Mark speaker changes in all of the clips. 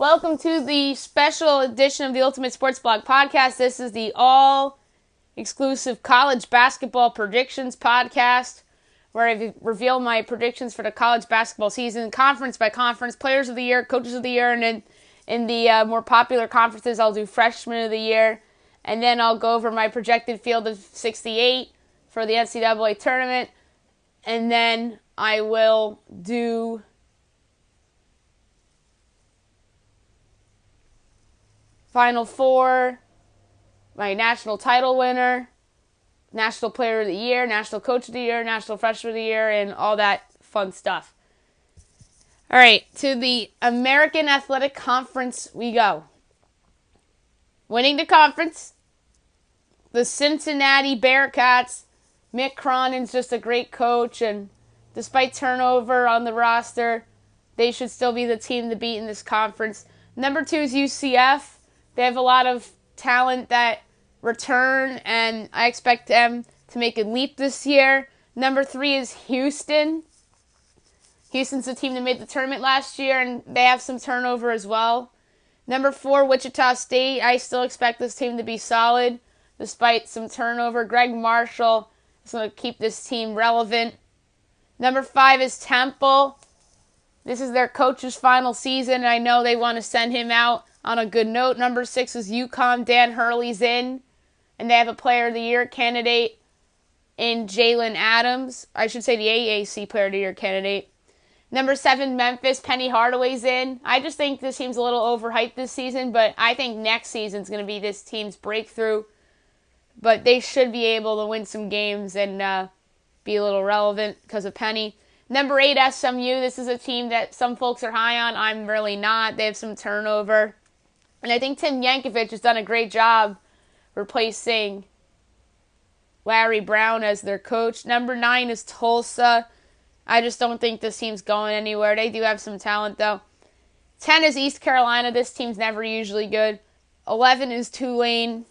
Speaker 1: Welcome to the special edition of the Ultimate Sports Blog Podcast. This is the all-exclusive college basketball predictions podcast, where I reveal my predictions for the college basketball season, conference by conference, players of the year, coaches of the year, and then in the more popular conferences, I'll do freshman of the year, and then I'll go over my projected field of 68 for the NCAA tournament, and then I will do Final Four, my national title winner, national player of the year, national coach of the year, national freshman of the year, and all that fun stuff. All right, to the American Athletic Conference we go. Winning the conference, the Cincinnati Bearcats. Mick Cronin's just a great coach, and despite turnover on the roster, they should still be the team to beat in this conference. Number 2 is UCF. They have a lot of talent that return, and I expect them to make a leap this year. Number 3 is Houston. Houston's the team that made the tournament last year, and they have some turnover as well. Number 4, Wichita State. I still expect this team to be solid, despite some turnover. Greg Marshall is going to keep this team relevant. Number 5 is Temple. This is their coach's final season, and I know they want to send him out on a good note. Number 6 is UConn. Dan Hurley's in, and they have a Player of the Year candidate in Jalen Adams. I should say the AAC Player of the Year candidate. Number 7, Memphis. Penny Hardaway's in. I just think this team's a little overhyped this season, but I think next season's going to be this team's breakthrough. But they should be able to win some games and be a little relevant because of Penny. Number 8, SMU. This is a team that some folks are high on. I'm really not. They have some turnover. And I think Tim Yankovic has done a great job replacing Larry Brown as their coach. Number 9 is Tulsa. I just don't think this team's going anywhere. They do have some talent, though. 10 is East Carolina. This team's never usually good. 11 is Tulane.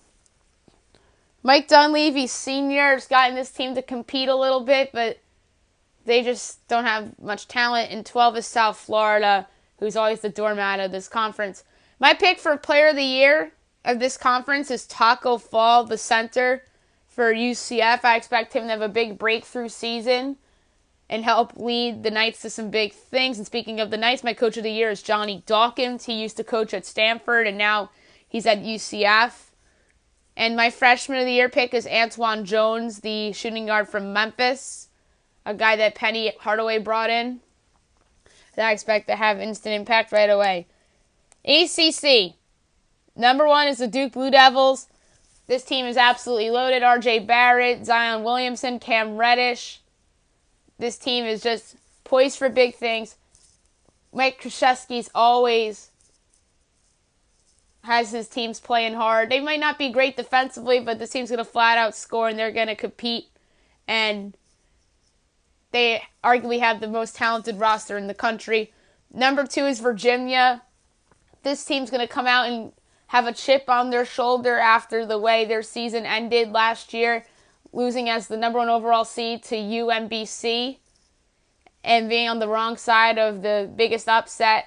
Speaker 1: Mike Dunleavy Sr. has gotten this team to compete a little bit, but they just don't have much talent. And 12 is South Florida, who's always the doormat of this conference. My pick for Player of the Year of this conference is Taco Fall, the center for UCF. I expect him to have a big breakthrough season and help lead the Knights to some big things. And speaking of the Knights, my coach of the year is Johnny Dawkins. He used to coach at Stanford, and now he's at UCF. And my freshman of the year pick is Antoine Jones, the shooting guard from Memphis, a guy that Penny Hardaway brought in, that I expect to have instant impact right away. ACC. Number 1 is the Duke Blue Devils. This team is absolutely loaded. RJ Barrett, Zion Williamson, Cam Reddish. This team is just poised for big things. Mike Krzyzewski's always has his teams playing hard. They might not be great defensively, but this team's going to flat out score, and they're going to compete. And they arguably have the most talented roster in the country. Number 2 is Virginia. This team's going to come out and have a chip on their shoulder after the way their season ended last year, losing as the number 1 overall seed to UMBC and being on the wrong side of the biggest upset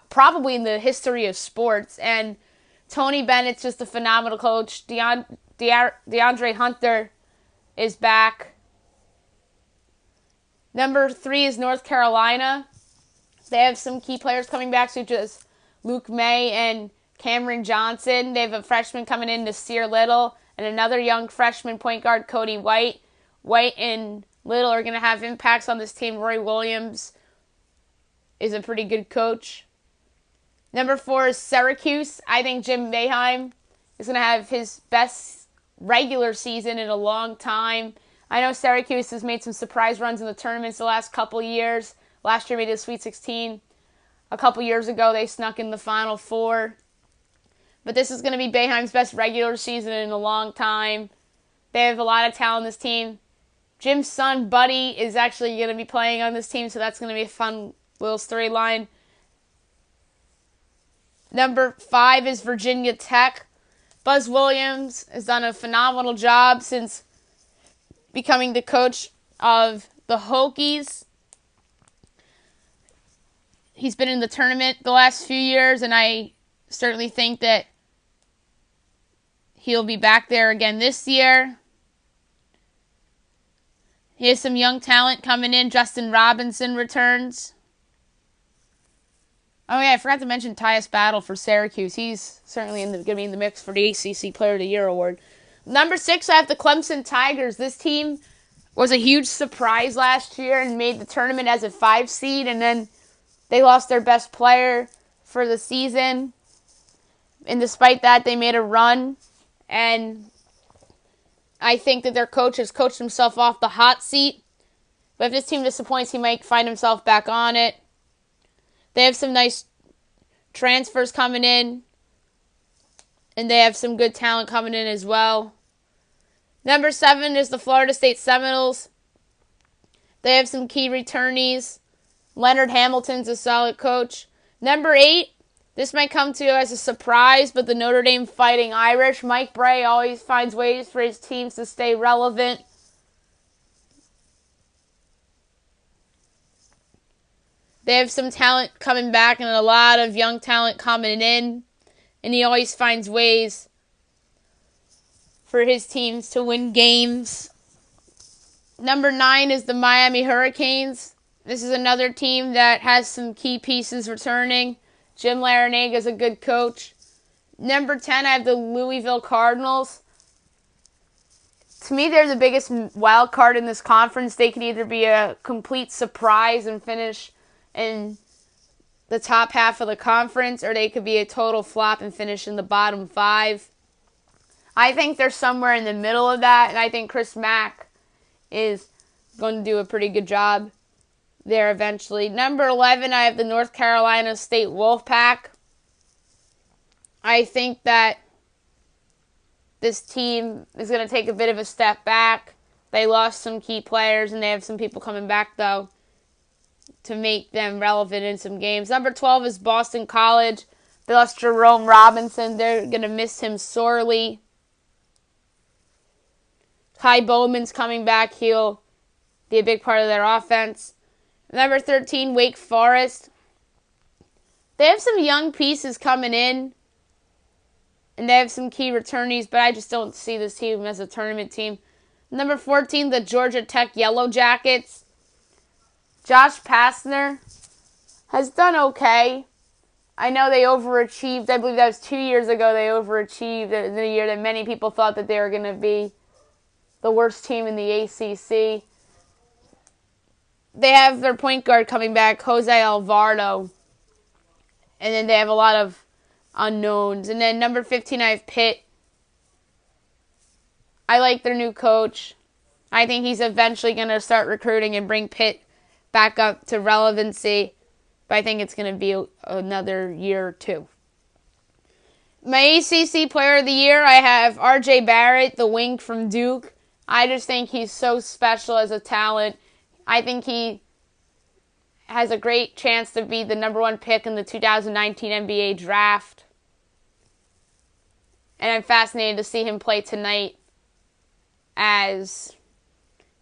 Speaker 1: probably in the history of sports. And Tony Bennett's just a phenomenal coach. DeAndre Hunter is back. Number 3 is North Carolina. They have some key players coming back, such as Luke May and Cameron Johnson. They have a freshman coming in, Nasir Little, and another young freshman point guard, Cody White. White and Little are going to have impacts on this team. Roy Williams is a pretty good coach. Number 4 is Syracuse. I think Jim Boeheim is going to have his best regular season in a long time. I know Syracuse has made some surprise runs in the tournaments the last couple years. Last year made the Sweet 16. A couple years ago, they snuck in the Final Four. But this is going to be Boeheim's best regular season in a long time. They have a lot of talent on this team. Jim's son, Buddy, is actually going to be playing on this team, so that's going to be a fun little storyline. Number 5 is Virginia Tech. Buzz Williams has done a phenomenal job since becoming the coach of the Hokies. He's been in the tournament the last few years, and I certainly think that he'll be back there again this year. He has some young talent coming in. Justin Robinson returns. Oh, yeah, I forgot to mention Tyus Battle for Syracuse. He's certainly going to be in the mix for the ACC Player of the Year award. Number 6, I have the Clemson Tigers. This team was a huge surprise last year and made the tournament as a 5 seed, and then they lost their best player for the season. And despite that, they made a run, and I think that their coach has coached himself off the hot seat. But if this team disappoints, he might find himself back on it. They have some nice transfers coming in, and they have some good talent coming in as well. Number 7 is the Florida State Seminoles. They have some key returnees. Leonard Hamilton's a solid coach. Number 8, this might come to you as a surprise, but the Notre Dame Fighting Irish. Mike Brey always finds ways for his teams to stay relevant. They have some talent coming back and a lot of young talent coming in. And he always finds ways for his teams to win games. Number 9 is the Miami Hurricanes. This is another team that has some key pieces returning. Jim Larrañaga is a good coach. Number 10, I have the Louisville Cardinals. To me, they're the biggest wild card in this conference. They could either be a complete surprise and finish in the top half of the conference, or they could be a total flop and finish in the bottom 5. I think they're somewhere in the middle of that, and I think Chris Mack is going to do a pretty good job there eventually. Number 11, I have the North Carolina State Wolfpack. I think that this team is going to take a bit of a step back. They lost some key players, and they have some people coming back, though, to make them relevant in some games. Number 12 is Boston College. They lost Jerome Robinson. They're going to miss him sorely. Kai Bowman's coming back. He'll be a big part of their offense. Number 13, Wake Forest. They have some young pieces coming in, and they have some key returnees, but I just don't see this team as a tournament team. Number 14, the Georgia Tech Yellow Jackets. Josh Pastner has done okay. I know they overachieved. I believe that was 2 years ago they overachieved in the year that many people thought that they were going to be the worst team in the ACC. They have their point guard coming back, Jose Alvarado. And then they have a lot of unknowns. And then number 15, I have Pitt. I like their new coach. I think he's eventually going to start recruiting and bring Pitt back up to relevancy. But I think it's going to be another year or two. My ACC Player of the Year, I have R.J. Barrett, the wing from Duke. I just think he's so special as a talent. I think he has a great chance to be the number 1 pick in the 2019 NBA draft. And I'm fascinated to see him play tonight as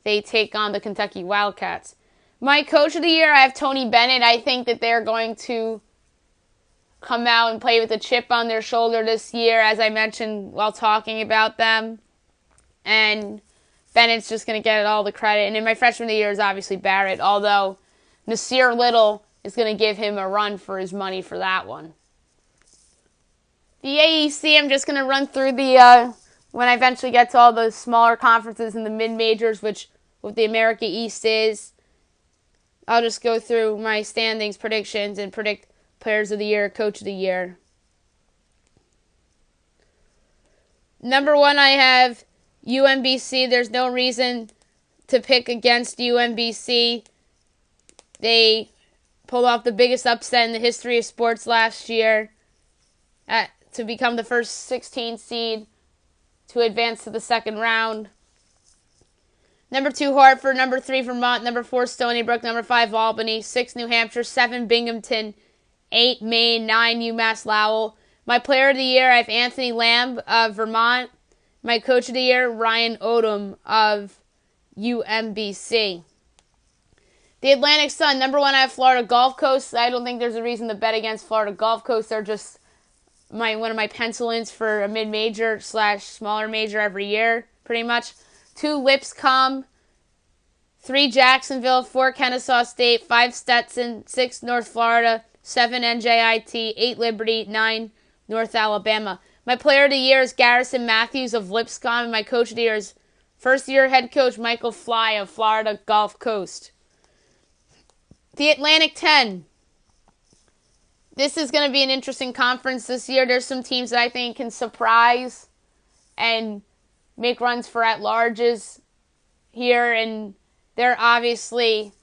Speaker 1: they take on the Kentucky Wildcats. My Coach of the Year, I have Tony Bennett. I think that they're going to come out and play with a chip on their shoulder this year, as I mentioned while talking about them. And Bennett's just going to get all the credit. And then my Freshman of the Year is obviously Barrett, although Nasir Little is going to give him a run for his money for that one. The AEC, I'm just going to run through when I eventually get to all the smaller conferences and the mid-majors, which what the America East is. I'll just go through my standings, predictions, and predict Players of the Year, Coach of the Year. Number 1, I have UMBC. There's no reason to pick against UMBC. They pulled off the biggest upset in the history of sports last year to become the first 16 seed to advance to the second round. Number 2, Hartford. Number 3, Vermont. Number 4, Stony Brook. Number 5, Albany. 6, New Hampshire. 7, Binghamton. 8, Maine. 9, UMass Lowell. My Player of the Year, I have Anthony Lamb of Vermont. My Coach of the Year, Ryan Odom of UMBC. The Atlantic Sun, number 1, I have Florida Gulf Coast. I don't think there's a reason to bet against Florida Gulf Coast. They're just one of my pencil-ins for a mid-major / smaller major every year, pretty much. 2, Lipscomb. 3, Jacksonville. 4, Kennesaw State. 5, Stetson. 6, North Florida. 7, NJIT. 8, Liberty. 9, North Alabama. My player of the year is Garrison Matthews of Lipscomb, and my coach of the year is first-year head coach Michael Fly of Florida Gulf Coast. The Atlantic 10. This is going to be an interesting conference this year. There's some teams that I think can surprise and make runs for at-larges here, and they're obviously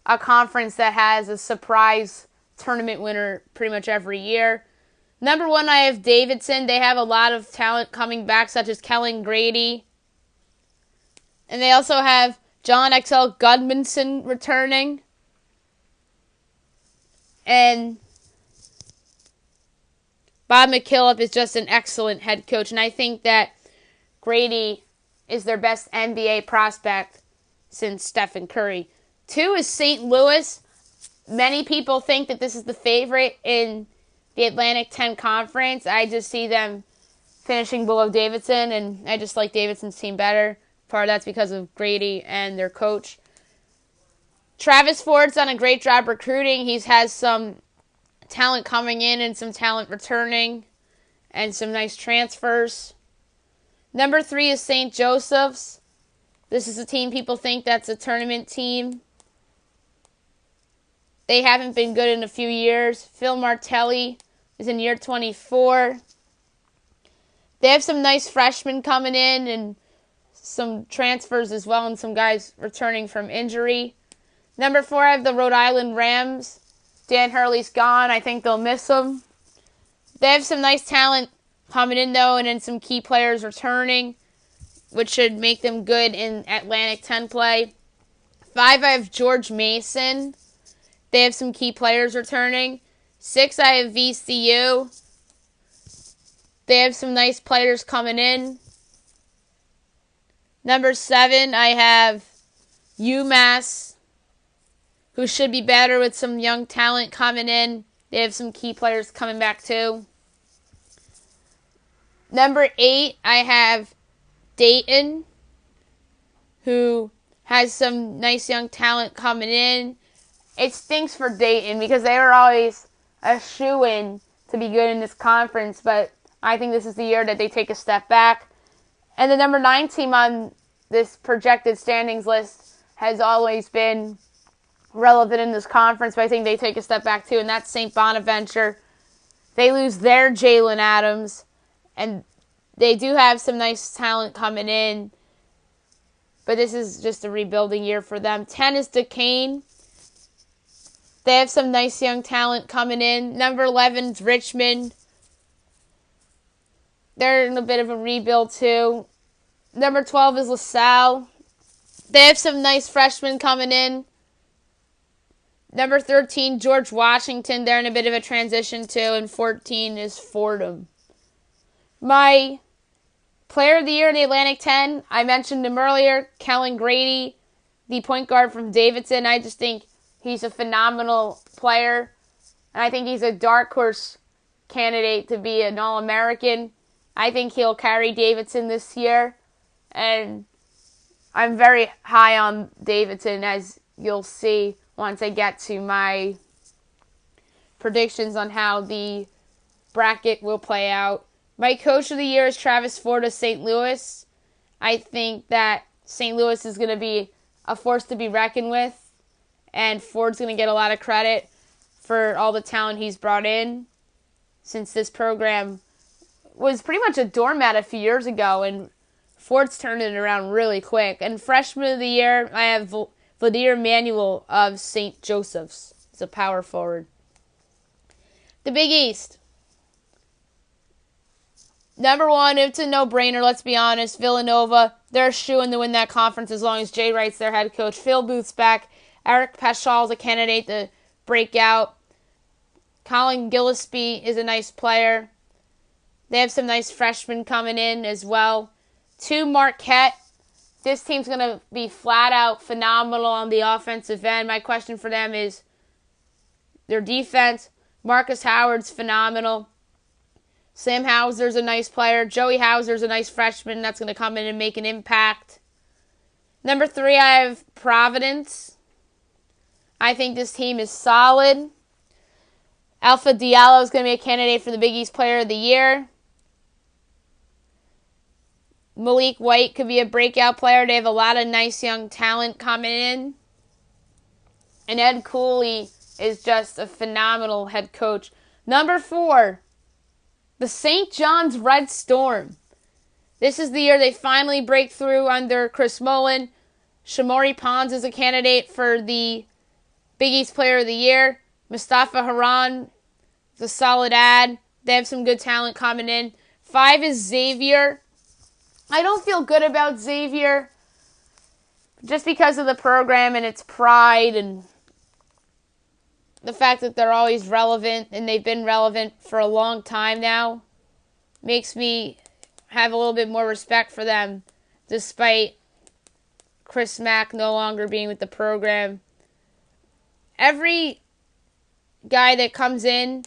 Speaker 1: a conference that has a surprise tournament winner pretty much every year. Number 1, I have Davidson. They have a lot of talent coming back, such as Kellen Grady. And they also have John X.L. Gudmundson returning. And Bob McKillop is just an excellent head coach. And I think that Grady is their best NBA prospect since Stephen Curry. 2 is St. Louis. Many people think that this is the favorite in the Atlantic 10 Conference. I just see them finishing below Davidson, and I just like Davidson's team better. Part of that's because of Grady and their coach. Travis Ford's done a great job recruiting. He has some talent coming in and some talent returning and some nice transfers. Number 3 is St. Joseph's. This is a team people think that's a tournament team. They haven't been good in a few years. Phil Martelli is in year 24. They have some nice freshmen coming in and some transfers as well, and some guys returning from injury. Number 4, I have the Rhode Island Rams. Dan Hurley's gone. I think they'll miss him. They have some nice talent coming in, though, and then some key players returning, which should make them good in Atlantic 10 play. 5, I have George Mason. They have some key players returning. 6, I have VCU. They have some nice players coming in. Number 7, I have UMass, who should be better with some young talent coming in. They have some key players coming back too. Number 8, I have Dayton, who has some nice young talent coming in. It stinks for Dayton because they were always a shoo-in to be good in this conference, but I think this is the year that they take a step back. And the number 9 team on this projected standings list has always been relevant in this conference, but I think they take a step back too, and that's St. Bonaventure. They lose their Jalen Adams, and they do have some nice talent coming in, but this is just a rebuilding year for them. 10 is Duquesne. They have some nice young talent coming in. Number 11 is Richmond. They're in a bit of a rebuild too. Number 12 is LaSalle. They have some nice freshmen coming in. Number 13, George Washington. They're in a bit of a transition too. And 14 is Fordham. My player of the year in the Atlantic 10, I mentioned him earlier, Kellen Grady, the point guard from Davidson. I just think he's a phenomenal player. And I think he's a dark horse candidate to be an All-American. I think he'll carry Davidson this year. And I'm very high on Davidson, as you'll see once I get to my predictions on how the bracket will play out. My coach of the year is Travis Ford of St. Louis. I think that St. Louis is going to be a force to be reckoned with, and Ford's going to get a lot of credit for all the talent he's brought in, since this program was pretty much a doormat a few years ago, and Ford's turned it around really quick. And freshman of the year, I have Vladimir Manuel of St. Joseph's. He's a power forward. The Big East. Number 1, it's a no-brainer, let's be honest. Villanova, they're shooing to win that conference as long as Jay Wright's their head coach. Phil Booth's back. Eric Paschal is a candidate to break out. Colin Gillespie is a nice player. They have some nice freshmen coming in as well. 2, Marquette. this team's going to be flat out phenomenal on the offensive end. My question for them is their defense. Marcus Howard's phenomenal. Sam Hauser's a nice player. Joey Hauser's a nice freshman that's going to come in and make an impact. Number 3, I have Providence. I think this team is solid. Alpha Diallo is going to be a candidate for the Big East Player of the Year. Malik White could be a breakout player. They have a lot of nice young talent coming in. And Ed Cooley is just a phenomenal head coach. Number 4, the St. John's Red Storm. This is the year they finally break through under Chris Mullin. Shamori Pons is a candidate for the Big East Player of the Year. Mustafa Haran is a solid ad. They have some good talent coming in. 5 is Xavier. I don't feel good about Xavier just because of the program and its pride and the fact that they're always relevant and they've been relevant for a long time now. Makes me have a little bit more respect for them despite Chris Mack no longer being with the program. Every guy that comes in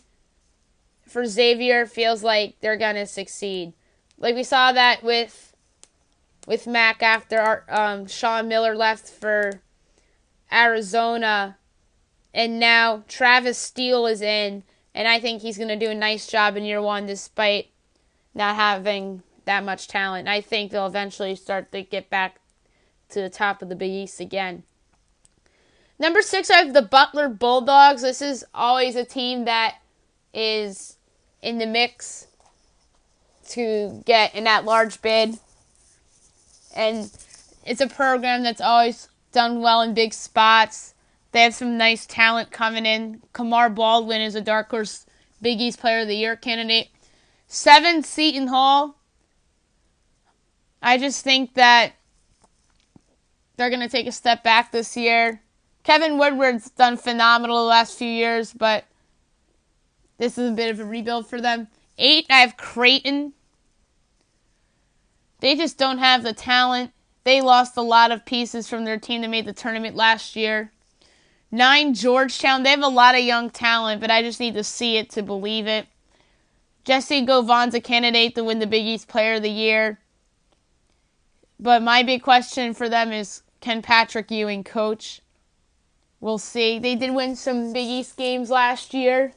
Speaker 1: for Xavier feels like they're going to succeed. Like we saw that with Mack after Sean Miller left for Arizona. And now Travis Steele is in. And I think he's going to do a nice job in year 1 despite not having that much talent. I think they'll eventually start to get back to the top of the Big East again. Number 6, I have the Butler Bulldogs. This is always a team that is in the mix to get in that large bid. And it's a program that's always done well in big spots. They have some nice talent coming in. Kamar Baldwin is a dark horse Big East Player of the Year candidate. 7, Seton Hall. I just think that they're going to take a step back this year. Kevin Woodward's done phenomenal the last few years, but this is a bit of a rebuild for them. 8, I have Creighton. They just don't have the talent. They lost a lot of pieces from their team that made the tournament last year. 9, Georgetown. They have a lot of young talent, but I just need to see it to believe it. Jesse Govan's a candidate to win the Big East Player of the Year. But my big question for them is, can Patrick Ewing coach? We'll see. They did win some Big East games last year.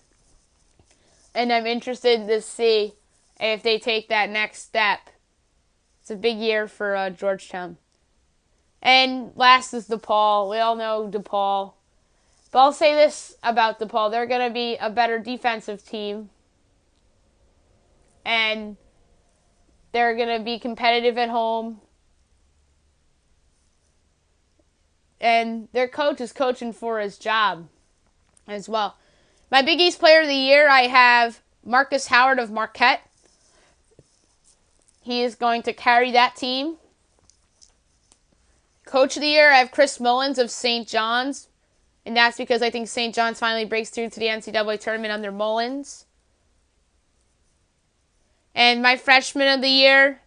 Speaker 1: And I'm interested to see if they take that next step. It's a big year for Georgetown. And last is DePaul. We all know DePaul. But I'll say this about DePaul. They're going to be a better defensive team. And they're going to be competitive at home. And their coach is coaching for his job as well. My Big East Player of the Year, I have Marcus Howard of Marquette. He is going to carry that team. Coach of the Year, I have Chris Mullins of St. John's. And that's because I think St. John's finally breaks through to the NCAA tournament under Mullins. And my Freshman of the Year,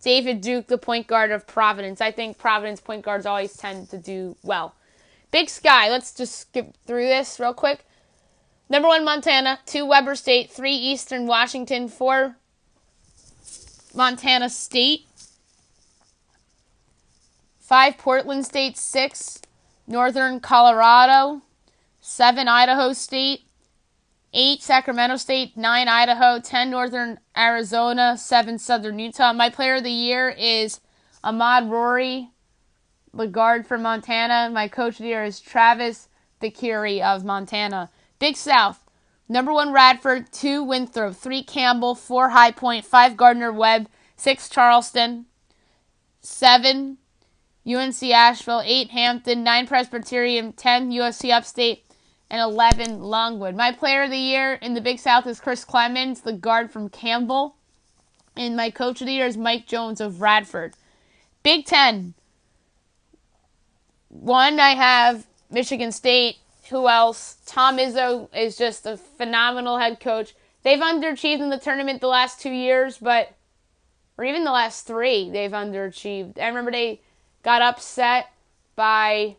Speaker 1: David Duke, the point guard of Providence. I think Providence point guards always tend to do well. Big Sky, let's just skip through this real quick. Number 1, Montana. 2, Weber State. 3, Eastern Washington. 4, Montana State. 5, Portland State. 6, Northern Colorado. 7, Idaho State. 8, Sacramento State. 9, Idaho. 10, Northern Arizona. 7, Southern Utah. My player of the year is Ahmad Rory, the guard for Montana. My coach of the year is Travis Thakiri of Montana. Big South. Number 1, Radford. 2, Winthrop. 3, Campbell. 4, High Point. 5, Gardner-Webb. 6, Charleston. 7, UNC Asheville. 8, Hampton. 9, Presbyterian. 10, USC Upstate. And 11, Longwood. My player of the year in the Big South is Chris Clemens, the guard from Campbell. And my coach of the year is Mike Jones of Radford. Big Ten. 1, I have Michigan State. Who else? Tom Izzo is just a phenomenal head coach. They've underachieved in the tournament the last 2 years, or even the last 3, they've underachieved. I remember they got upset by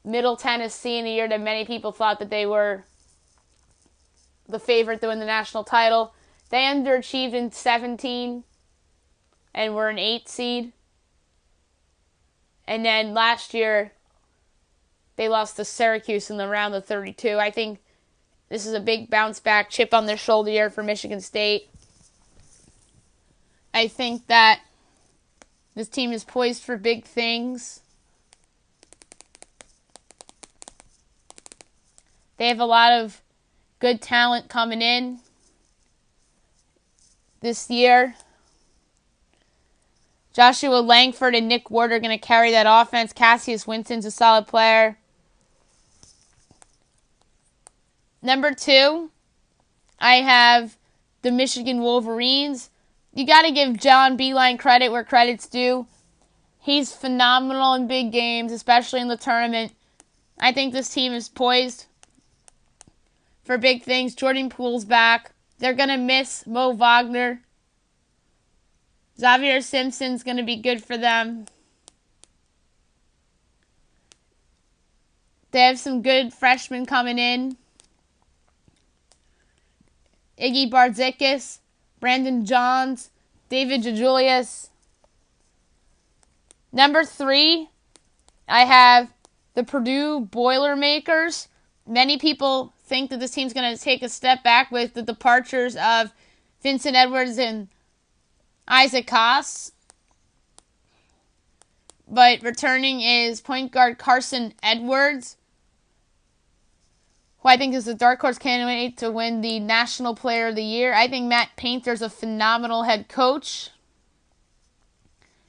Speaker 1: Middle Tennessee in a year that many people thought that they were the favorite to win the national title. They underachieved in 17 and were an 8 seed. And then last year, they lost to Syracuse in the round of 32. I think this is a big bounce back, chip on their shoulder year for Michigan State. I think that this team is poised for big things. They have a lot of good talent coming in this year. Joshua Langford and Nick Ward are going to carry that offense. Cassius Winston's a solid player. Number 2, I have the Michigan Wolverines. You got to give John Beilein credit where credit's due. He's phenomenal in big games, especially in the tournament. I think this team is poised for big things. Jordan Poole's back. They're going to miss Mo Wagner. Xavier Simpson's going to be good for them. They have some good freshmen coming in. Iggy Bardzikis, Brandon Johns, David DeJulius. Number 3, I have the Purdue Boilermakers. Many people think that this team's going to take a step back with the departures of Vincent Edwards and Isaac Haas. But returning is point guard Carson Edwards, who I think is a dark horse candidate to win the National Player of the Year. I think Matt Painter's a phenomenal head coach.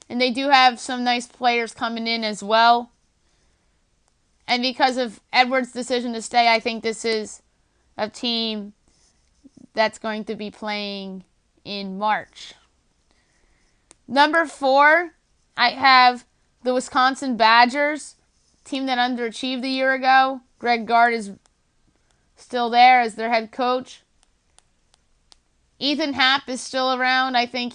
Speaker 1: And they do have some nice players coming in as well. And because of Edwards' decision to stay, I think this is a team that's going to be playing in March. Number 4, I have the Wisconsin Badgers, team that underachieved a year ago. Greg Gard is still there as their head coach. Ethan Happ is still around. I think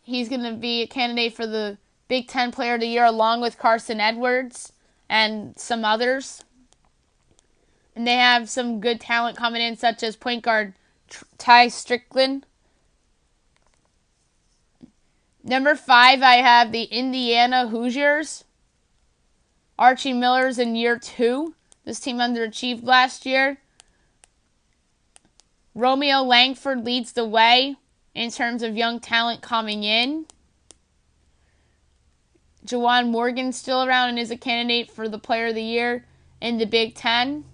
Speaker 1: he's going to be a candidate for the Big Ten Player of the Year along with Carson Edwards and some others. And they have some good talent coming in, such as point guard Ty Strickland. Number 5, I have the Indiana Hoosiers. Archie Miller's in year 2. This team underachieved last year. Romeo Langford leads the way in terms of young talent coming in. Juwan Morgan's still around and is a candidate for the Player of the Year in the Big Ten.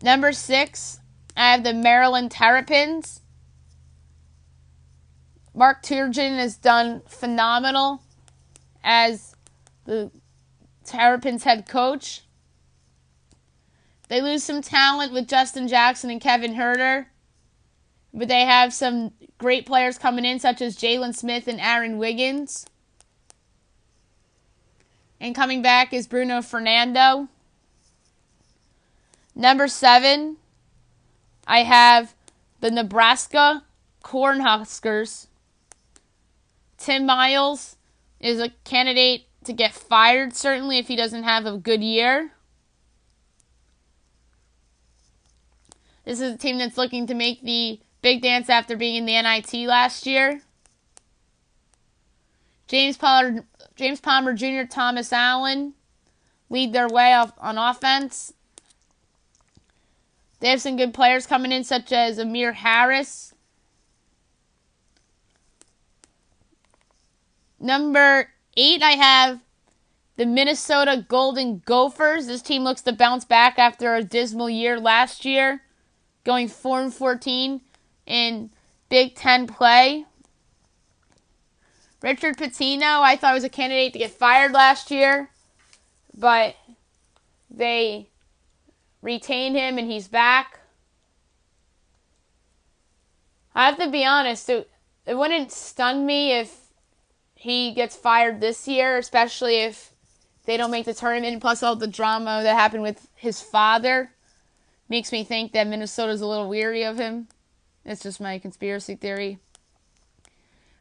Speaker 1: Number 6, I have the Maryland Terrapins. Mark Turgeon has done phenomenal as the Terrapins head coach. They lose some talent with Justin Jackson and Kevin Huerter, but they have some great players coming in, such as Jalen Smith and Aaron Wiggins. And coming back is Bruno Fernando. Number 7, I have the Nebraska Cornhuskers. Tim Miles is a candidate to get fired, certainly if he doesn't have a good year. This is a team that's looking to make the big dance after being in the NIT last year. James Palmer Jr., Thomas Allen lead their way on offense. They have some good players coming in, such as Amir Harris. Number 8, I have the Minnesota Golden Gophers. This team looks to bounce back after a dismal year last year, going 4-14 in Big Ten play. Richard Pitino, I thought was a candidate to get fired last year, but they retained him and he's back. I have to be honest, it wouldn't stun me if he gets fired this year, especially if they don't make the tournament, plus all the drama that happened with his father. Makes me think that Minnesota's a little weary of him. It's just my conspiracy theory.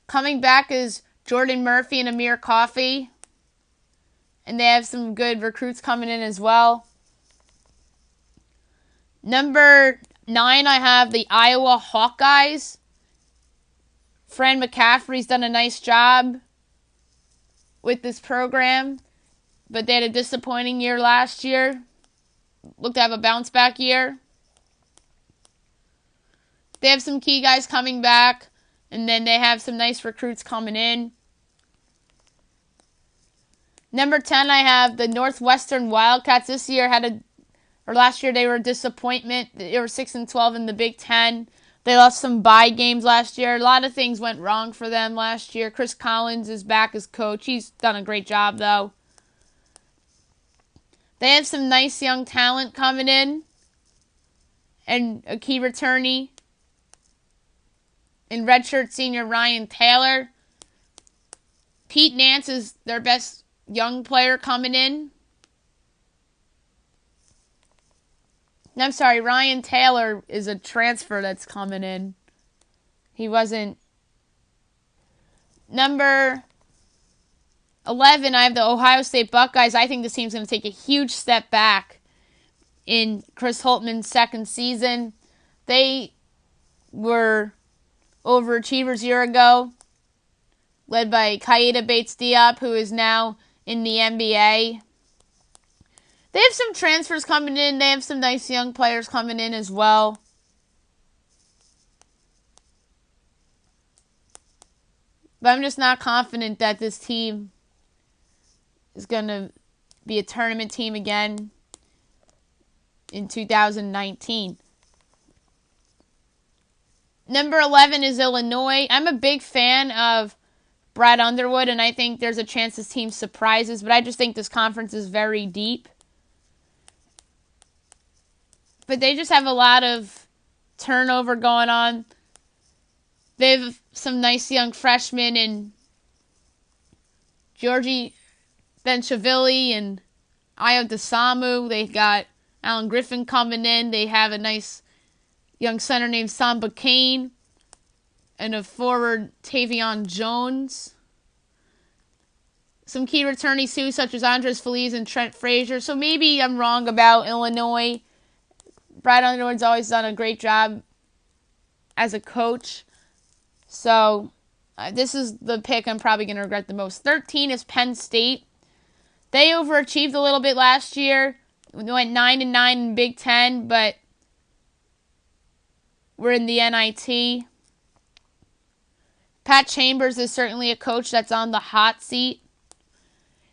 Speaker 1: Coming back is Jordan Murphy and Amir Coffey. And they have some good recruits coming in as well. Number 9, I have the Iowa Hawkeyes. Fran McCaffrey's done a nice job with this program, but they had a disappointing year last year. Look to have a bounce back year. They have some key guys coming back, and then they have some nice recruits coming in. Number 10, I have the Northwestern Wildcats. Last year they were a disappointment. They were 6-12 in the Big Ten. They lost some bye games last year. A lot of things went wrong for them last year. Chris Collins is back as coach. He's done a great job, though. They have some nice young talent coming in. And a key returnee in redshirt senior Ryan Taylor. Pete Nance is their best young player coming in. I'm sorry, Ryan Taylor is a transfer that's coming in. He wasn't. Number 11, I have the Ohio State Buckeyes. I think this team's going to take a huge step back in Chris Holtman's second season. They were overachievers a year ago, led by Kaida Bates-Diop, who is now in the NBA. They have some transfers coming in. They have some nice young players coming in as well. But I'm just not confident that this team is going to be a tournament team again in 2019. Number 11 is Illinois. I'm a big fan of Brad Underwood, and I think there's a chance this team surprises, but I just think this conference is very deep. But they just have a lot of turnover going on. They have some nice young freshmen in Georgie Benchaville and Ayo Desamu. They got Alan Griffin coming in. They have a nice young center named Samba Kane and a forward Tavion Jones. Some key returnees too, such as Andres Feliz and Trent Frazier. So maybe I'm wrong about Illinois. Brad Underwood's always done a great job as a coach. So this is the pick I'm probably going to regret the most. 13 is Penn State. They overachieved a little bit last year. They went 9-9 in Big Ten, but we're in the NIT. Pat Chambers is certainly a coach that's on the hot seat.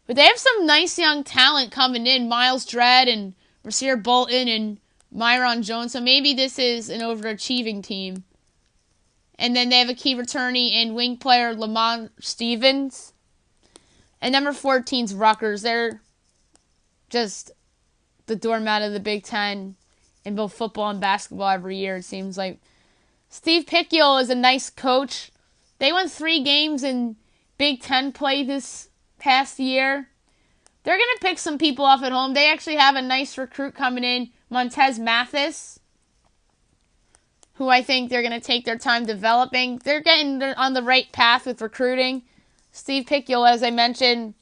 Speaker 1: But they have some nice young talent coming in. Miles Dredd and Rasir Bolton and Myron Jones. So maybe this is an overachieving team. And then they have a key returnee and wing player Lamont Stevens. And number 14 is Rutgers. They're just the doormat of the Big Ten in both football and basketball every year, it seems like. Steve Picciol is a nice coach. They won 3 games in Big Ten play this past year. They're going to pick some people off at home. They actually have a nice recruit coming in, Montez Mathis, who I think they're going to take their time developing. They're getting on the right path with recruiting. Steve Picciol, as I mentioned,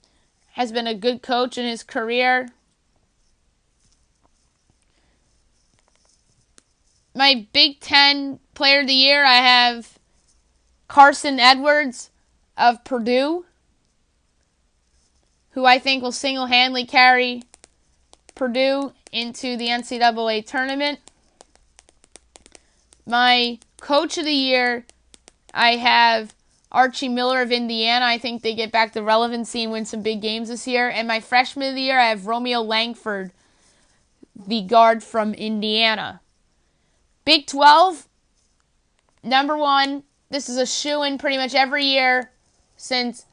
Speaker 1: has been a good coach in his career. My Big Ten Player of the Year, I have Carson Edwards of Purdue, who I think will single-handedly carry Purdue into the NCAA tournament. My Coach of the Year, I have Archie Miller of Indiana. I think they get back to relevancy and win some big games this year. And my Freshman of the Year, I have Romeo Langford, the guard from Indiana. Big 12, number 1, this is a shoo-in pretty much every year since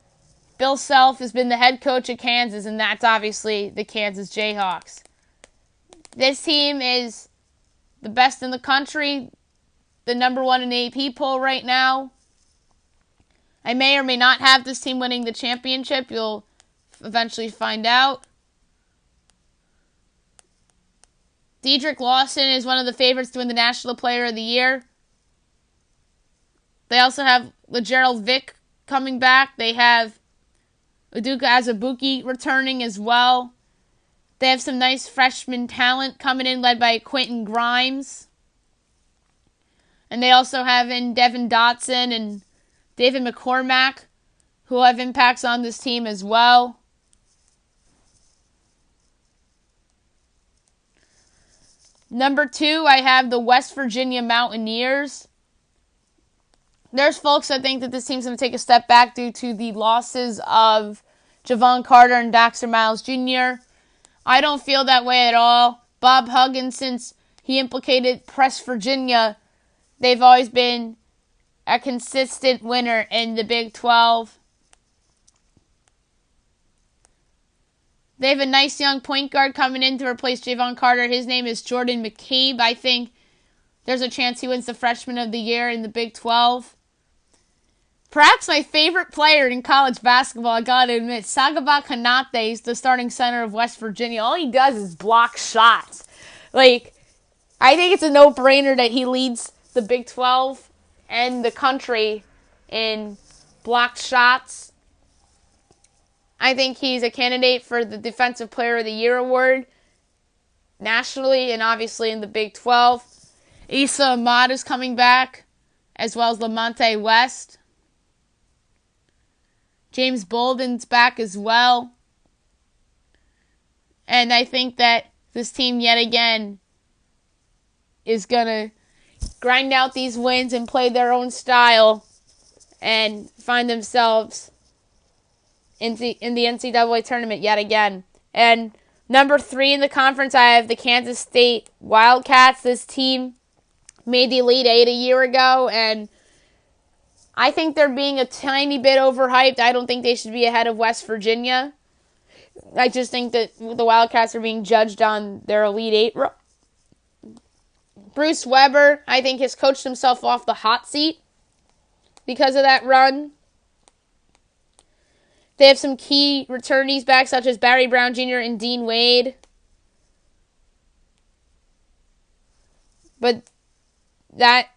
Speaker 1: Bill Self has been the head coach at Kansas, and that's obviously the Kansas Jayhawks. This team is the best in the country, the number 1 in the AP poll right now. I may or may not have this team winning the championship. You'll eventually find out. Dedrick Lawson is one of the favorites to win the National Player of the Year. They also have LeGerald Vick coming back. They have Udoka Azubuike returning as well. They have some nice freshman talent coming in, led by Quentin Grimes. And they also have in Devin Dotson and David McCormack, who will have impacts on this team as well. Number 2, I have the West Virginia Mountaineers. There's folks that think that this team's going to take a step back due to the losses of Javon Carter and Daxter Miles Jr. I don't feel that way at all. Bob Huggins, since he implicated Press Virginia, they've always been a consistent winner in the Big 12. They have a nice young point guard coming in to replace Javon Carter. His name is Jordan McCabe. I think there's a chance he wins the Freshman of the Year in the Big 12. Perhaps my favorite player in college basketball, I gotta admit, Sagaba Konate is the starting center of West Virginia. All he does is block shots. I think it's a no-brainer that he leads the Big 12 and the country in blocked shots. I think he's a candidate for the Defensive Player of the Year award nationally and obviously in the Big 12. Issa Ahmad is coming back, as well as Lamonte West. James Bolden's back as well. And I think that this team yet again is going to grind out these wins and play their own style and find themselves in the NCAA tournament yet again. And number 3 in the conference, I have the Kansas State Wildcats. This team made the Elite Eight a year ago, and I think they're being a tiny bit overhyped. I don't think they should be ahead of West Virginia. I just think that the Wildcats are being judged on their Elite Eight. Bruce Weber, I think, has coached himself off the hot seat because of that run. They have some key returnees back, such as Barry Brown Jr. and Dean Wade. But that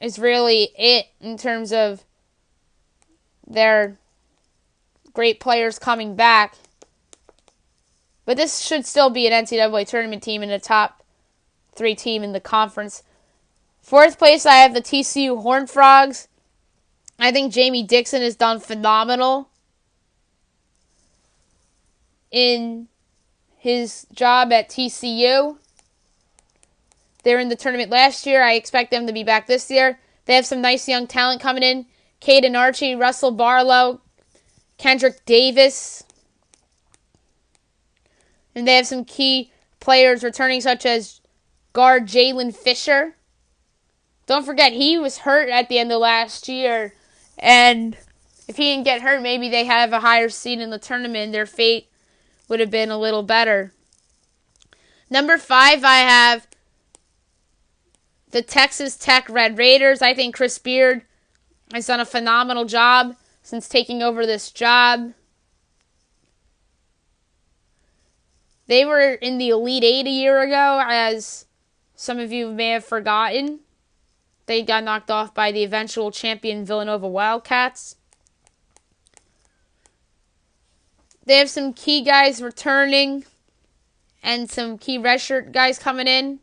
Speaker 1: is really it in terms of their great players coming back. But this should still be an NCAA tournament team and a top 3 team in the conference. 4th place, I have the TCU Horned Frogs. I think Jamie Dixon has done phenomenal in his job at TCU. They were in the tournament last year. I expect them to be back this year. They have some nice young talent coming in. Caden Archie, Russell Barlow, Kendrick Davis. And they have some key players returning, such as guard Jalen Fisher. Don't forget, he was hurt at the end of last year. And if he didn't get hurt, maybe they have a higher seed in the tournament. Their fate would have been a little better. Number 5, I have the Texas Tech Red Raiders. I think Chris Beard has done a phenomenal job since taking over this job. They were in the Elite Eight a year ago, as some of you may have forgotten. They got knocked off by the eventual champion Villanova Wildcats. They have some key guys returning and some key redshirt guys coming in.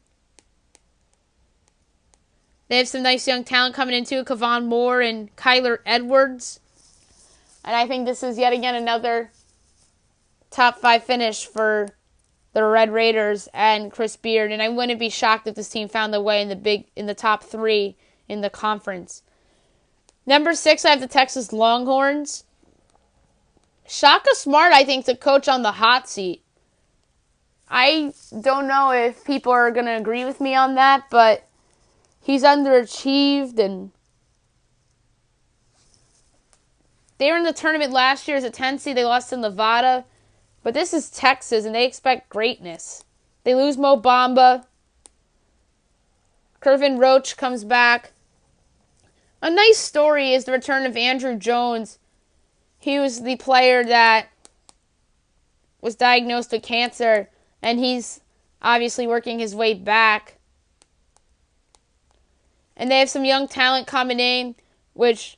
Speaker 1: They have some nice young talent coming in too, Kevon Moore and Kyler Edwards. And I think this is yet again another top 5 finish for the Red Raiders and Chris Beard. And I wouldn't be shocked if this team found their way in the top 3 in the conference. Number 6, I have the Texas Longhorns. Shaka Smart, I think, is a coach on the hot seat. I don't know if people are going to agree with me on that, but he's underachieved, and they were in the tournament last year as a 10 seed. They lost to Nevada, but this is Texas, and they expect greatness. They lose Mo Bamba. Kervin Roach comes back. A nice story is the return of Andrew Jones. He was the player that was diagnosed with cancer, and he's obviously working his way back. And they have some young talent coming in, which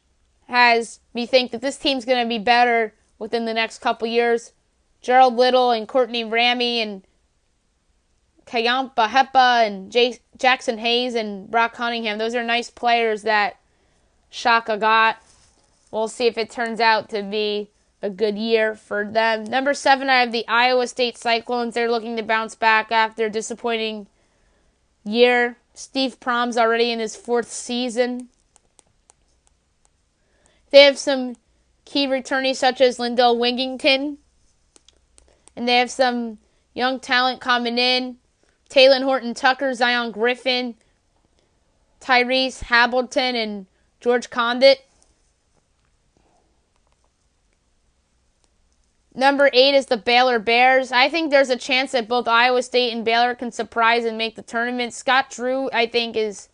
Speaker 1: has me think that this team's going to be better within the next couple years. Gerald Little and Courtney Ramey and Kayampa Hepa and Jackson Hayes and Brock Cunningham. Those are nice players that Shaka got. We'll see if it turns out to be a good year for them. Number 7, I have the Iowa State Cyclones. They're looking to bounce back after a disappointing year. Steve Prom's already in his 4th season. They have some key returnees such as Lindell Wigington. And they have some young talent coming in. Taylon Horton-Tucker, Zion Griffin, Tyrese Hamilton, and George Condit. Number 8 is the Baylor Bears. I think there's a chance that both Iowa State and Baylor can surprise and make the tournament. Scott Drew, I think, is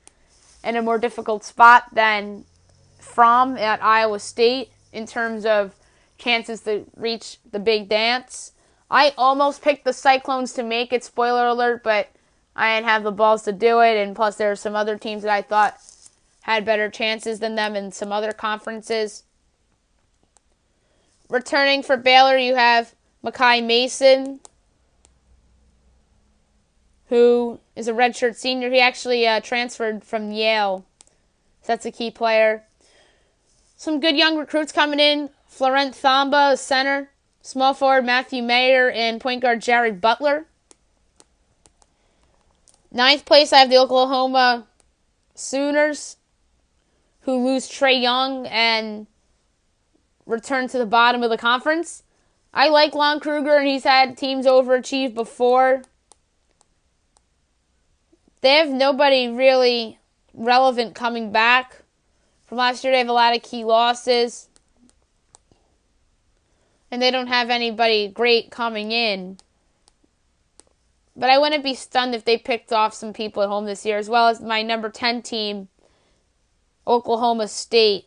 Speaker 1: in a more difficult spot than Fromm at Iowa State in terms of chances to reach the big dance. I almost picked the Cyclones to make it, spoiler alert, but I didn't have the balls to do it, and plus there are some other teams that I thought had better chances than them in some other conferences. Returning for Baylor, you have Makai Mason, who is a redshirt senior. He actually transferred from Yale, so that's a key player. Some good young recruits coming in. Florent Thamba, center. Small forward Matthew Mayer, and point guard Jared Butler. 9th place, I have the Oklahoma Sooners, who lose Trae Young and return to the bottom of the conference. I like Lon Kruger, and he's had teams overachieve before. They have nobody really relevant coming back from last year. They have a lot of key losses. And they don't have anybody great coming in. But I wouldn't be stunned if they picked off some people at home this year, as well as my number 10 team, Oklahoma State.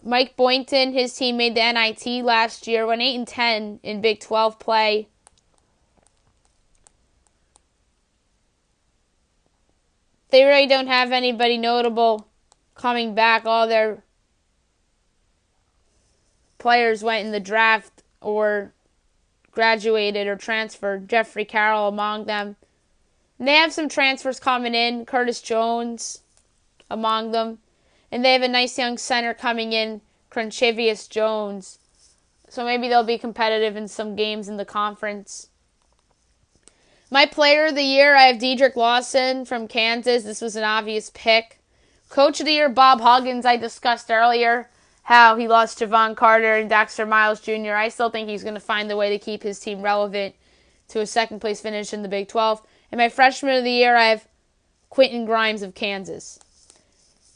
Speaker 1: Mike Boynton, his team made the NIT last year, went 8-10 in Big 12 play. They really don't have anybody notable coming back. All their players went in the draft or graduated or transferred. Jeffrey Carroll among them. And they have some transfers coming in. Curtis Jones among them. And they have a nice young center coming in, Cronchivius Jones. So maybe they'll be competitive in some games in the conference. My player of the year, I have Dedrick Lawson from Kansas. This was an obvious pick. Coach of the year, Bob Huggins. I discussed earlier how he lost Javon Carter and Dexter Miles Jr. I still think he's going to find the way to keep his team relevant to a 2nd place finish in the Big 12. And my freshman of the year, I have Quentin Grimes of Kansas.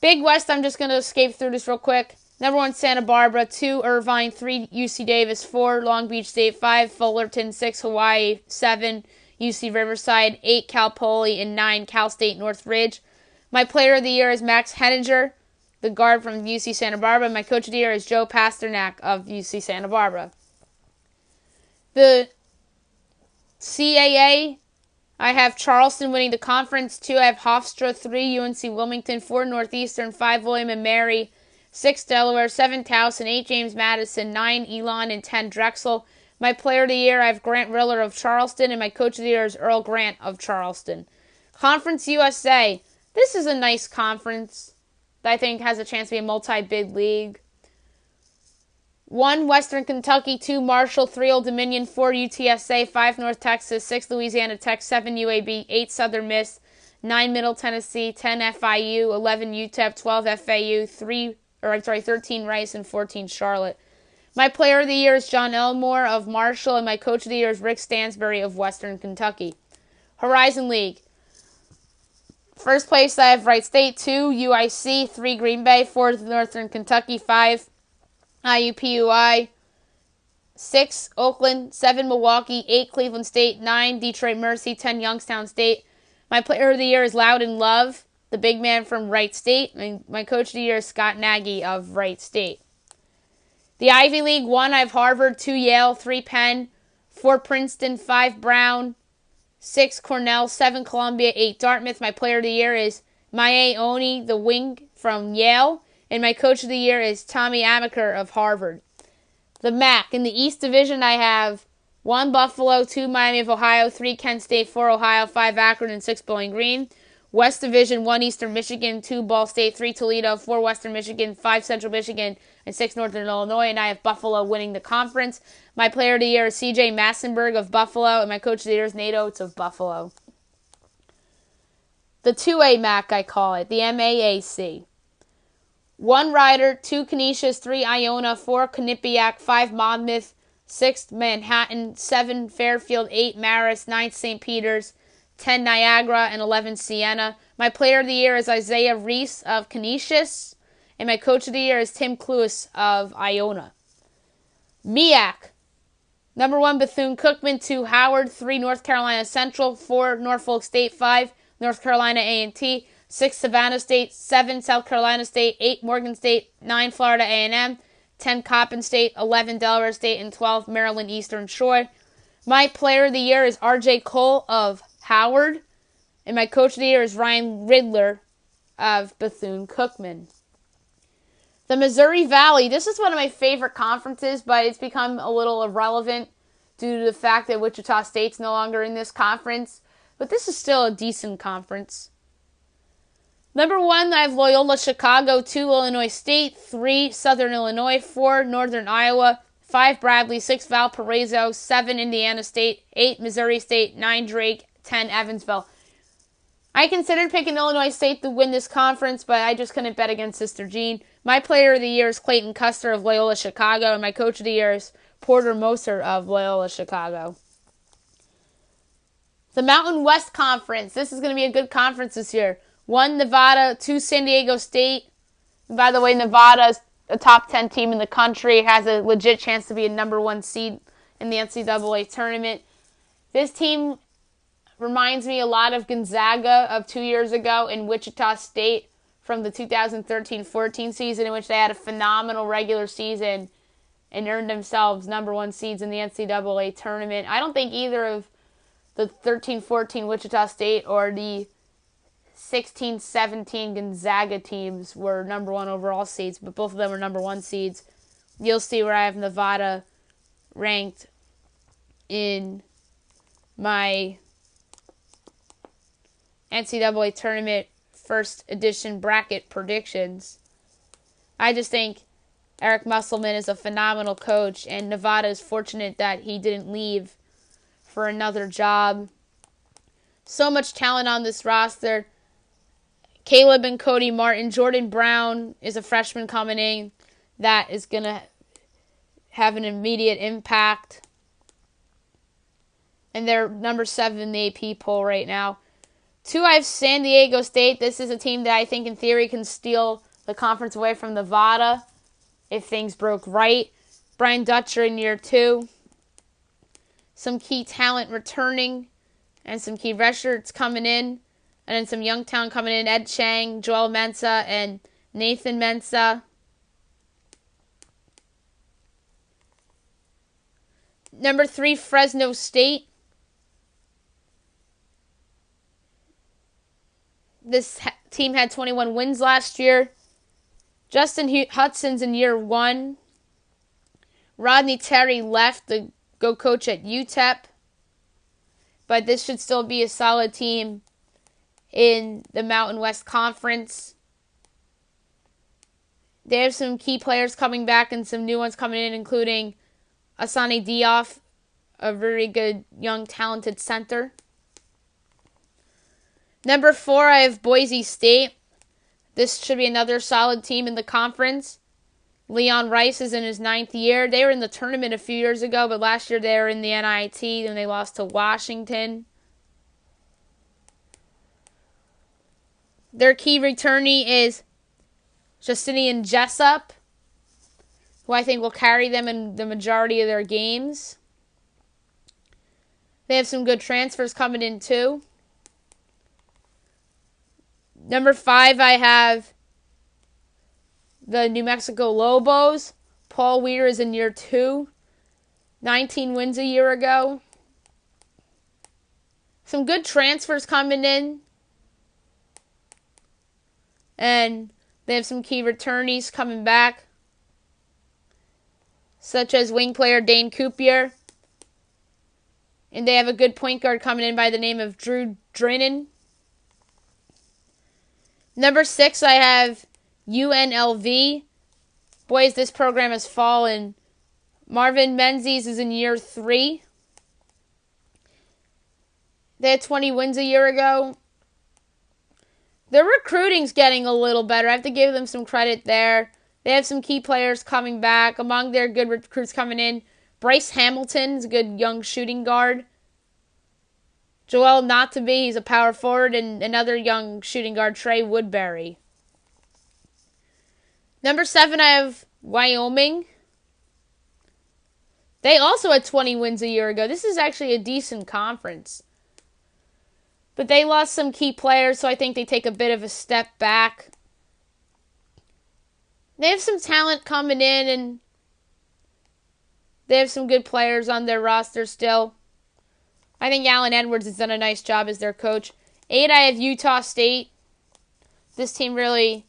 Speaker 1: Big West, I'm just going to escape through this real quick. Number 1, Santa Barbara. 2, Irvine. 3, UC Davis. 4, Long Beach State. 5, Fullerton. 6, Hawaii. 7, UC Riverside. 8, Cal Poly. And 9, Cal State Northridge. My player of the year is Max Henninger, the guard from UC Santa Barbara. My coach of the year is Joe Pasternak of UC Santa Barbara. The CAA, I have Charleston winning the conference. 2, I have Hofstra. 3, UNC Wilmington. 4, Northeastern. 5, William and Mary. 6, Delaware. 7, Towson. 8, James Madison. 9, Elon. And 10, Drexel. My player of the year, I have Grant Riller of Charleston. And my coach of the year is Earl Grant of Charleston. Conference USA. This is a nice conference that I think has a chance to be a multi-bid league. 1, Western Kentucky. 2, Marshall. 3, Old Dominion. 4, UTSA. 5, North Texas. 6, Louisiana Tech. 7, UAB. 8, Southern Miss. 9, Middle Tennessee. 10, FIU. 11, UTEP. 12, FAU. 13, Rice. And 14, Charlotte. My player of the year is John Elmore of Marshall, and my coach of the year is Rick Stansbury of Western Kentucky. Horizon League. First place, I have Wright State. 2, UIC. 3, Green Bay. 4, Northern Kentucky. 5, IUPUI. 6, Oakland. 7, Milwaukee. 8, Cleveland State. 9, Detroit Mercy. 10, Youngstown State. My player of the year is Loudon Love, the big man from Wright State. My coach of the year is Scott Nagy of Wright State. The Ivy League. 1, I have Harvard. 2, Yale. 3, Penn. 4, Princeton. 5, Brown. 6, Cornell. 7, Columbia. 8, Dartmouth. My player of the year is Maye Oni, the wing from Yale. And my coach of the year is Tommy Amaker of Harvard. The MAC. In the East Division, I have 1 Buffalo, 2 Miami of Ohio, 3 Kent State, 4 Ohio, 5 Akron, and 6 Bowling Green. West Division, 1 Eastern Michigan, 2 Ball State, 3 Toledo, 4 Western Michigan, 5 Central Michigan, and 6 Northern Illinois, and I have Buffalo winning the conference. My player of the year is C.J. Massenberg of Buffalo, and my coach of the year is Nate Oates of Buffalo. The 2A MAC, I call it, the MAAC. 1 Rider, 2 Canisius, 3 Iona, 4 Quinnipiac, 5 Monmouth, 6 Manhattan, 7 Fairfield, 8 Marist, 9 St. Peter's, 10 Niagara, and 11 Siena. My player of the year is Isaiah Reese of Canisius, and my coach of the year is Tim Cluess of Iona. MEAC. Number 1 Bethune-Cookman, 2 Howard, 3 North Carolina Central, 4 Norfolk State, 5 North Carolina A&T, 6 Savannah State, 7 South Carolina State, 8 Morgan State, 9 Florida A&M, 10 Coppin State, 11 Delaware State, and 12 Maryland Eastern Shore. My player of the year is R.J. Cole of Howard, and my coach of the year is Ryan Riddler of Bethune-Cookman. The Missouri Valley, this is one of my favorite conferences, but it's become a little irrelevant due to the fact that Wichita State's no longer in this conference, but this is still a decent conference. Number 1, I have Loyola Chicago, 2 Illinois State, 3 Southern Illinois, 4 Northern Iowa, 5 Bradley, 6 Valparaiso, 7 Indiana State, 8 Missouri State, 9 Drake, 10 Evansville. I considered picking Illinois State to win this conference, but I just couldn't bet against Sister Jean. My player of the year is Clayton Custer of Loyola Chicago, and my coach of the year is Porter Moser of Loyola Chicago. The Mountain West Conference. This is going to be a good conference this year. 1 Nevada, 2 San Diego State. And by the way, Nevada's a top 10 team in the country. It has a legit chance to be a number 1 seed in the NCAA tournament. This team reminds me a lot of Gonzaga of 2 years ago in Wichita State from the 2013-14 season, in which they had a phenomenal regular season and earned themselves number 1 seeds in the NCAA tournament. I don't think either of the 13-14 Wichita State or the 16-17 Gonzaga teams were number 1 overall seeds, but both of them were number 1 seeds. You'll see where I have Nevada ranked in my NCAA tournament first edition bracket predictions. I just think Eric Musselman is a phenomenal coach, and Nevada is fortunate that he didn't leave for another job. So much talent on this roster. Caleb and Cody Martin. Jordan Brown is a freshman coming in that is going to have an immediate impact. And they're number 7 in the AP poll right now. 2, I have San Diego State. This is a team that I think in theory can steal the conference away from Nevada if things broke right. Brian Dutcher in year 2. Some key talent returning and some key redshirts coming in. And then some young talent coming in. Ed Chang, Joel Mensah, and Nathan Mensah. Number 3, Fresno State. This team had 21 wins last year. Justin Hudson's in year 1. Rodney Terry left to go coach at UTEP. But this should still be a solid team in the Mountain West Conference. They have some key players coming back and some new ones coming in, including Asani Diouf, a very good, young, talented center. Number 4, I have Boise State. This should be another solid team in the conference. Leon Rice is in his 9th year. They were in the tournament a few years ago, but last year they were in the NIT, and they lost to Washington. Their key returnee is Justinian Jessup, who I think will carry them in the majority of their games. They have some good transfers coming in too. Number 5, I have the New Mexico Lobos. Paul Weir is in year 2. 19 wins a year ago. Some good transfers coming in. And They have some key returnees coming back, such as wing player Dane Coopier. And they have a good point guard coming in by the name of Drew Drinan. Number 6, I have UNLV. Boys, this program has fallen. Marvin Menzies is in year 3. They had 20 wins a year ago. Their recruiting's getting a little better. I have to give them some credit there. They have some key players coming back. Among their good recruits coming in, Bryce Hamilton is a good young shooting guard. Joel Notaby, he's a power forward, and another young shooting guard, Trey Woodbury. Number 7, I have Wyoming. They also had 20 wins a year ago. This is actually a decent conference. But they lost some key players, so I think they take a bit of a step back. They have some talent coming in, and they have some good players on their roster still. I think Allen Edwards has done a nice job as their coach. 8, I have Utah State. This team really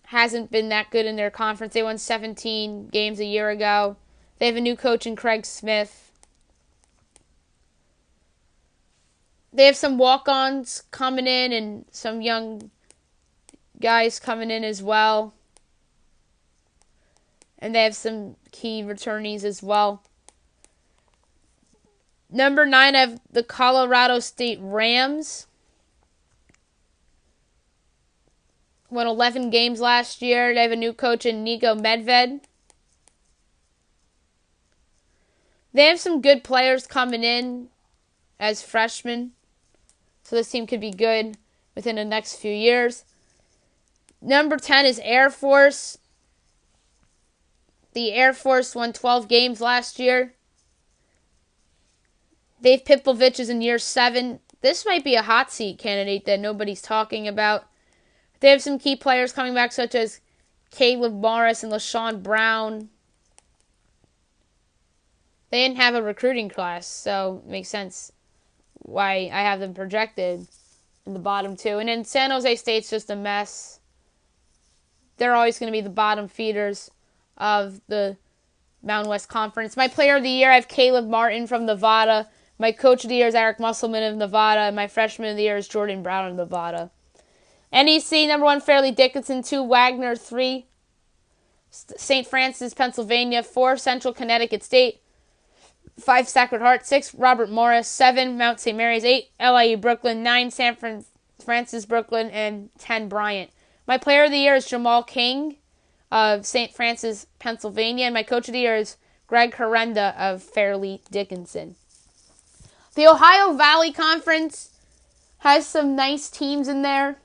Speaker 1: hasn't been that good in their conference. They won 17 games a year ago. They have a new coach in Craig Smith. They have some walk-ons coming in and some young guys coming in as well. And they have some key returnees as well. Number 9, I have the Colorado State Rams. Won 11 games last year. They have a new coach in Niko Medved. They have some good players coming in as freshmen. So this team could be good within the next few years. Number 10 is Air Force. The Air Force won 12 games last year. Dave Pipovich is in year 7. This might be a hot seat candidate that nobody's talking about. They have some key players coming back, such as Caleb Morris and LaShawn Brown. They didn't have a recruiting class, so it makes sense why I have them projected in the bottom 2. And then San Jose State's just a mess. They're always going to be the bottom feeders of the Mountain West Conference. My player of the year, I have Caleb Martin from Nevada. My coach of the year is Eric Musselman of Nevada. And my freshman of the year is Jordan Brown of Nevada. NEC, number 1, Fairleigh Dickinson. 2, Wagner. 3, St. Francis, Pennsylvania. 4, Central Connecticut State. 5, Sacred Heart. 6, Robert Morris. 7, Mount St. Mary's. 8, LIU Brooklyn. 9, San Francisco Brooklyn. And 10, Bryant. My player of the year is Jamal King of St. Francis, Pennsylvania. And my coach of the year is Greg Herenda of Fairleigh Dickinson. The Ohio Valley Conference has some nice teams in there.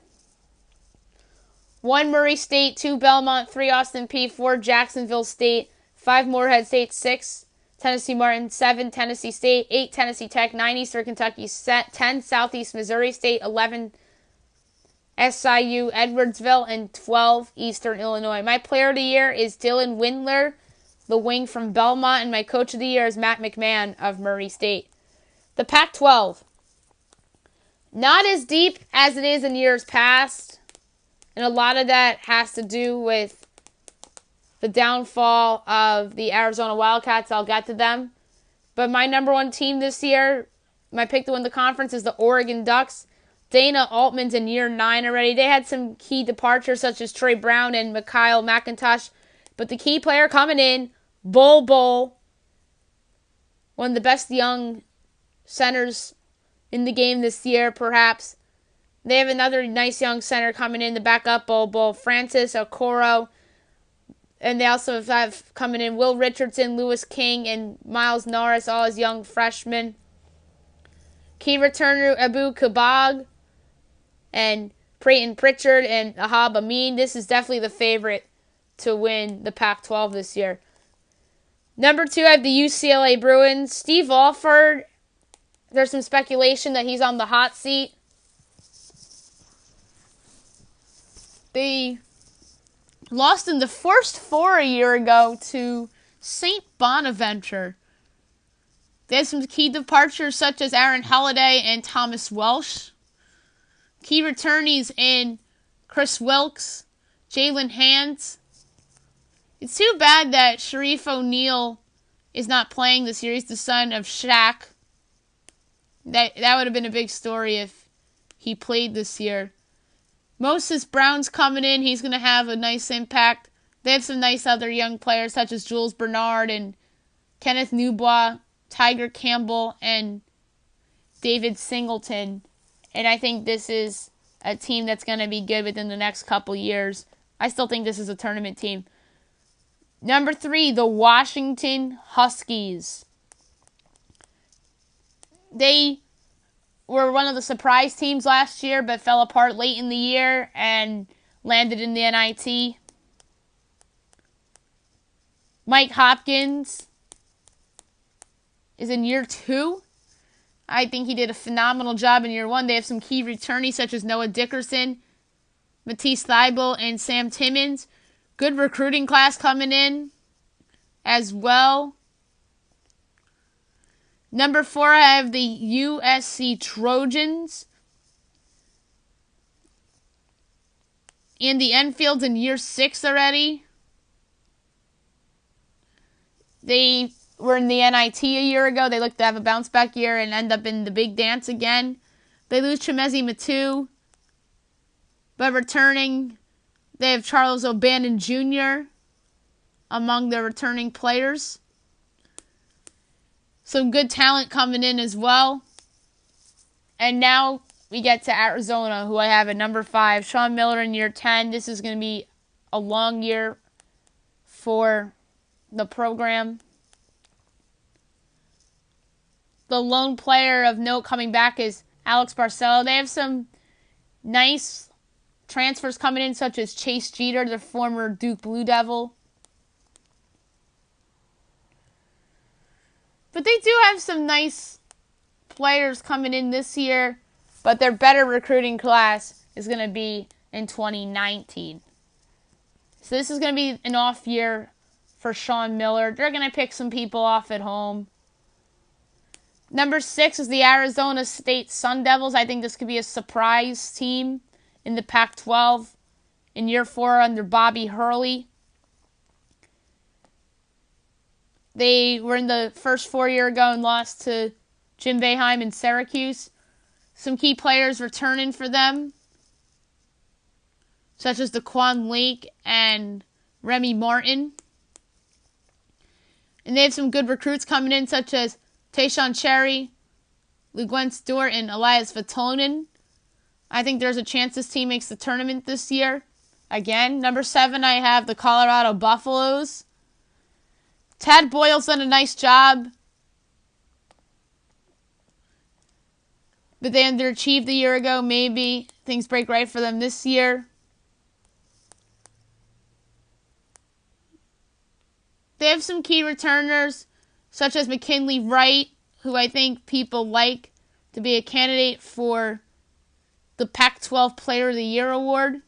Speaker 1: 1, Murray State. 2, Belmont. 3, Austin Peay. 4, Jacksonville State. 5, Morehead State. 6, Tennessee Martin. 7, Tennessee State. 8, Tennessee Tech. 9, Eastern Kentucky. 10, Southeast Missouri State. 11, SIU Edwardsville. And 12, Eastern Illinois. My player of the year is Dylan Windler, the wing from Belmont. And my coach of the year is Matt McMahon of Murray State. The Pac-12. Not as deep as it is in years past. And a lot of that has to do with the downfall of the Arizona Wildcats. I'll get to them. But my number 1 team this year, my pick to win the conference, is the Oregon Ducks. Dana Altman's in year 9 already. They had some key departures such as Trey Brown and Mikhail McIntosh. But the key player coming in, Bol Bol, one of the best young centers in the game this year, perhaps. They have another nice young center coming in to back up Bol Bol, Francis Okoro. And they also have coming in Will Richardson, Lewis King, and Miles Norris, all as young freshmen. Key returner Abu Kabag and Peyton Pritchard and Ahab Amin. This is definitely the favorite to win the Pac-12 this year. Number 2, I have the UCLA Bruins. Steve Alford, there's some speculation that he's on the hot seat. They lost in the first 4 a year ago to St. Bonaventure. They had some key departures such as Aaron Holiday and Thomas Welsh. Key returnees in Chris Wilkes Jalen Hans. It's too bad that Sharif O'Neal is not playing this year. He's the son of Shaq. That would have been a big story if he played this year. Moses Brown's coming in. He's going to have a nice impact. They have some nice other young players such as Jules Bernard and Kenneth Newbois, Tiger Campbell, and David Singleton. And I think this is a team that's going to be good within the next couple years. I still think this is a tournament team. Number 3, the Washington Huskies. They were one of the surprise teams last year, but fell apart late in the year and landed in the NIT. Mike Hopkins is in year 2. I think he did a phenomenal job in year 1. They have some key returnees such as Noah Dickerson, Matisse Thybulle, and Sam Timmons. Good recruiting class coming in as well. Number 4, I have the USC Trojans. Andy Enfield's in year 6 already. They were in the NIT a year ago. They look to have a bounce-back year and end up in the big dance again. They lose Chemezi Matu. But returning, they have Charles O'Bannon Jr. among their returning players. Some good talent coming in as well. And now we get to Arizona, who I have at number 5. Sean Miller in year 10. This is going to be a long year for the program. The lone player of note coming back is Alex Barcelo. They have some nice transfers coming in, such as Chase Jeter, the former Duke Blue Devil. But they do have some nice players coming in this year, but their better recruiting class is going to be in 2019. So this is going to be an off year for Sean Miller. They're going to pick some people off at home. Number 6 is the Arizona State Sun Devils. I think this could be a surprise team in the Pac-12 in year 4 under Bobby Hurley. They were in the first 4 year ago and lost to Jim Boeheim in Syracuse. Some key players returning for them, such as DeQuan Lake and Remy Martin. And they have some good recruits coming in, such as Tayshaun Cherry, LeGwen Stewart, and Elias Vitonin. I think there's a chance this team makes the tournament this year. Again, number 7, I have the Colorado Buffaloes. Tad Boyle's done a nice job, but they underachieved a year ago. Maybe things break right for them this year. They have some key returners, such as McKinley Wright, who I think people like to be a candidate for the Pac-12 Player of the Year award.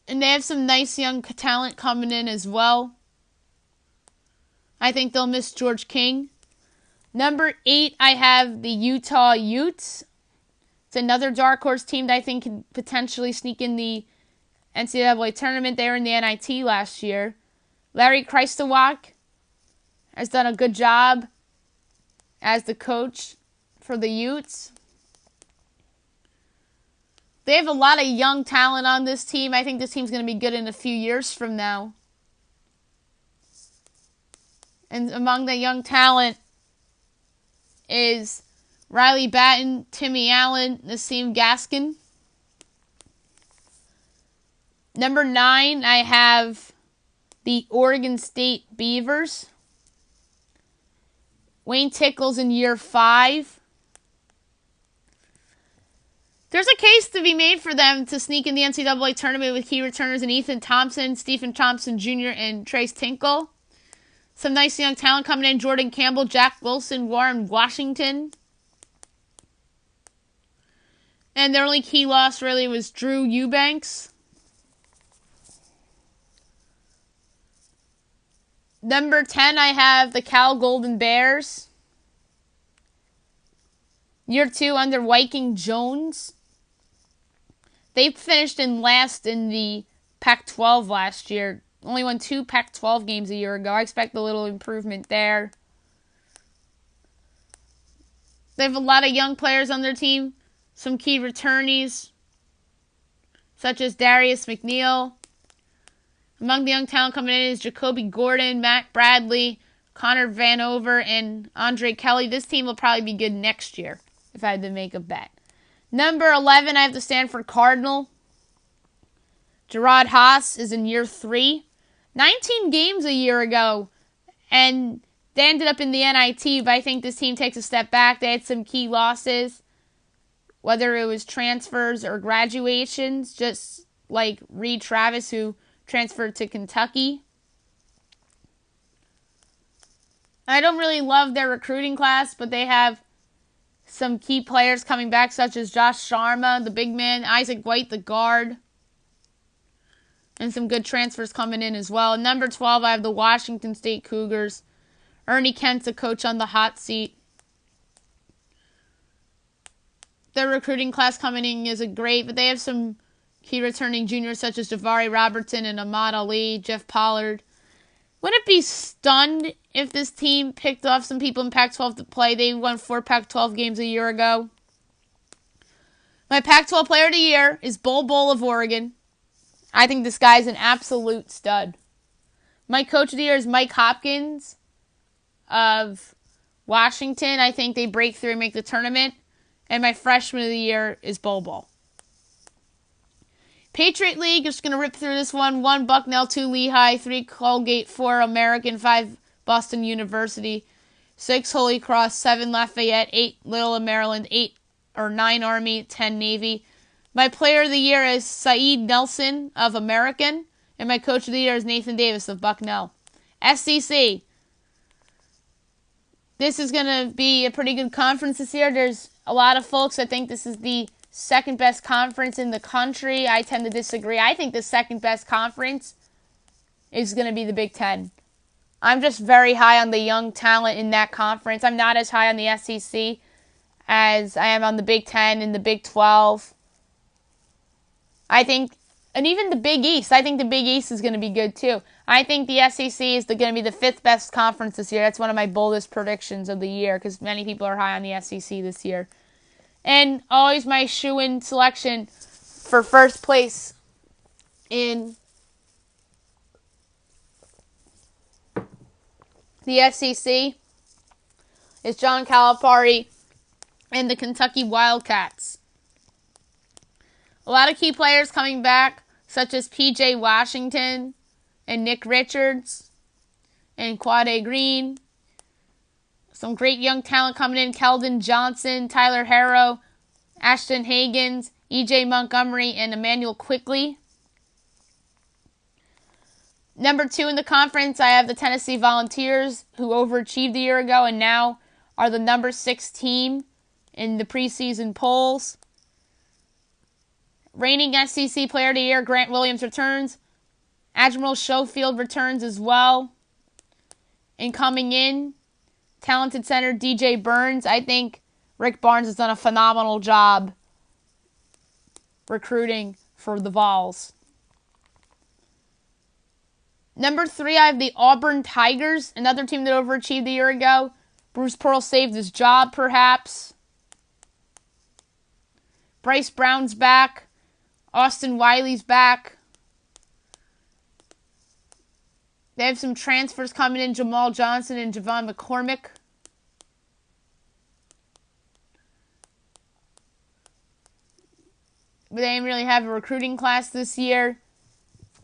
Speaker 1: And they have some nice young talent coming in as well. I think they'll miss George King. Number 8, I have the Utah Utes. It's another dark horse team that I think can potentially sneak in the NCAA tournament. They were in the NIT last year. Larry Krystewak has done a good job as the coach for the Utes. They have a lot of young talent on this team. I think this team's going to be good in a few years from now. And among the young talent is Riley Batten, Timmy Allen, Nassim Gaskin. Number 9, I have the Oregon State Beavers. Wayne Tickle's in year 5. There's a case to be made for them to sneak in the NCAA tournament with key returners in Ethan Thompson, Stephen Thompson Jr., and Trace Tinkle. Some nice young talent coming in. Jordan Campbell, Jack Wilson, Warren Washington. And their only key loss really was Drew Eubanks. Number 10, I have the Cal Golden Bears. Year 2 under Viking Jones. They finished in last in the Pac-12 last year. Only won 2 Pac-12 games a year ago. I expect a little improvement there. They have a lot of young players on their team. Some key returnees, such as Darius McNeil. Among the young talent coming in is Jacoby Gordon, Matt Bradley, Connor Vanover, and Andre Kelly. This team will probably be good next year, if I had to make a bet. Number 11, I have the Stanford Cardinal. Gerard Haas is in year 3. 19 games a year ago, and they ended up in the NIT, but I think this team takes a step back. They had some key losses, whether it was transfers or graduations, just like Reed Travis, who transferred to Kentucky. I don't really love their recruiting class, but they have some key players coming back, such as Josh Sharma, the big man, Isaac White, the guard, and some good transfers coming in as well. Number 12, I have the Washington State Cougars. Ernie Kent's a coach on the hot seat. Their recruiting class coming in is great, but they have some key returning juniors such as Javari Robertson and Ahmad Ali, Jeff Pollard. Wouldn't it be stunned if this team picked off some people in Pac-12 to play? They won 4 Pac-12 games a year ago. My Pac-12 player of the year is Bol Bol of Oregon. I think this guy's an absolute stud. My coach of the year is Mike Hopkins of Washington. I think they break through and make the tournament. And my freshman of the year is Bol Bol. Patriot League, just going to rip through this one. 1 Bucknell, 2 Lehigh, 3 Colgate, 4 American, 5 Boston University, 6 Holy Cross, 7 Lafayette, 8 Little Maryland, 9 Army, 10 Navy. My player of the year is Saeed Nelson of American, and my coach of the year is Nathan Davis of Bucknell. SEC. This is going to be a pretty good conference this year. There's a lot of folks that think this is the second best conference in the country. I tend to disagree. I think the second best conference is going to be the Big Ten. I'm just very high on the young talent in that conference. I'm not as high on the SEC as I am on the Big Ten and the Big 12. I think, and even the Big East, I think the Big East is going to be good too. I think the SEC is going to be the 5th best conference this year. That's one of my boldest predictions of the year because many people are high on the SEC this year. And always my shoe-in selection for first place in the SEC is John Calipari and the Kentucky Wildcats. A lot of key players coming back, such as P.J. Washington and Nick Richards and Quade Green. Some great young talent coming in. Keldon Johnson, Tyler Harrow, Ashton Hagans, E.J. Montgomery, and Emmanuel Quickley. Number 2 in the conference, I have the Tennessee Volunteers, who overachieved a year ago and now are the number 6 team in the preseason polls. Reigning SEC Player of the Year, Grant Williams returns. Admiral Schofield returns as well. And coming in, talented center DJ Burns. I think Rick Barnes has done a phenomenal job recruiting for the Vols. Number 3, I have the Auburn Tigers, another team that overachieved a year ago. Bruce Pearl saved his job, perhaps. Bryce Brown's back. Austin Wiley's back. They have some transfers coming in, Jamal Johnson and Javon McCormick. But they didn't really have a recruiting class this year.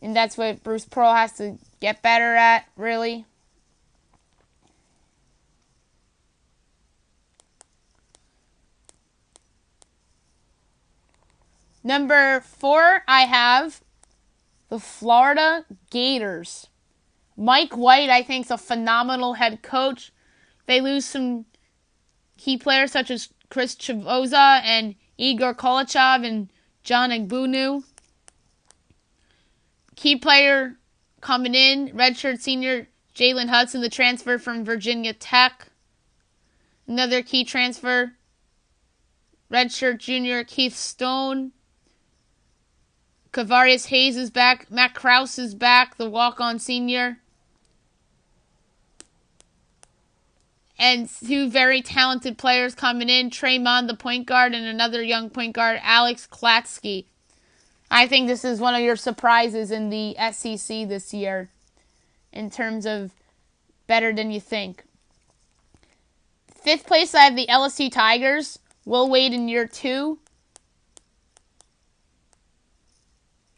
Speaker 1: And that's what Bruce Pearl has to get better at, really. Number 4, I have the Florida Gators. Mike White, I think, is a phenomenal head coach. They lose some key players such as Chris Chavoza and Igor Kolochov and John Egbunu. Key player coming in, redshirt senior Jalen Hudson, the transfer from Virginia Tech. Another key transfer, redshirt junior Keith Stone. Kavarius Hayes is back. Matt Krause is back, the walk-on senior. And two very talented players coming in, Tremont, the point guard, and another young point guard, Alex Klatsky. I think this is one of your surprises in the SEC this year in terms of better than you think. Fifth place, I have the LSU Tigers. Will Wade in year 2.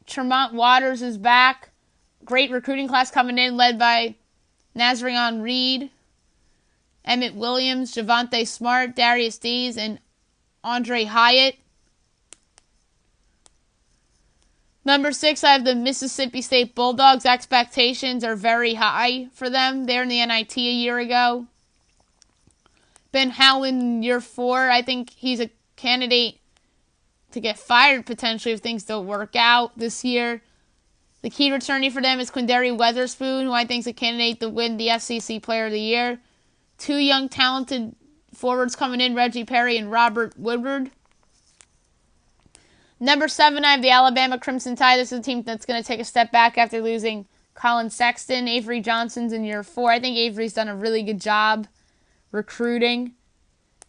Speaker 1: Tremont Waters is back. Great recruiting class coming in, led by Nazarion Reed, Emmett Williams, Javonte Smart, Darius Dees, and Andre Hyatt. Number 6, I have the Mississippi State Bulldogs. Expectations are very high for them. They're in the NIT a year ago. Ben Howland in year 4. I think he's a candidate to get fired potentially if things don't work out this year. The key returning for them is Quindary Weatherspoon, who I think is a candidate to win the SEC Player of the Year. 2 young talented forwards coming in, Reggie Perry and Robert Woodward. Number 7, I have the Alabama Crimson Tide. This is a team that's going to take a step back after losing Colin Sexton. Avery Johnson's in year 4. I think Avery's done a really good job recruiting.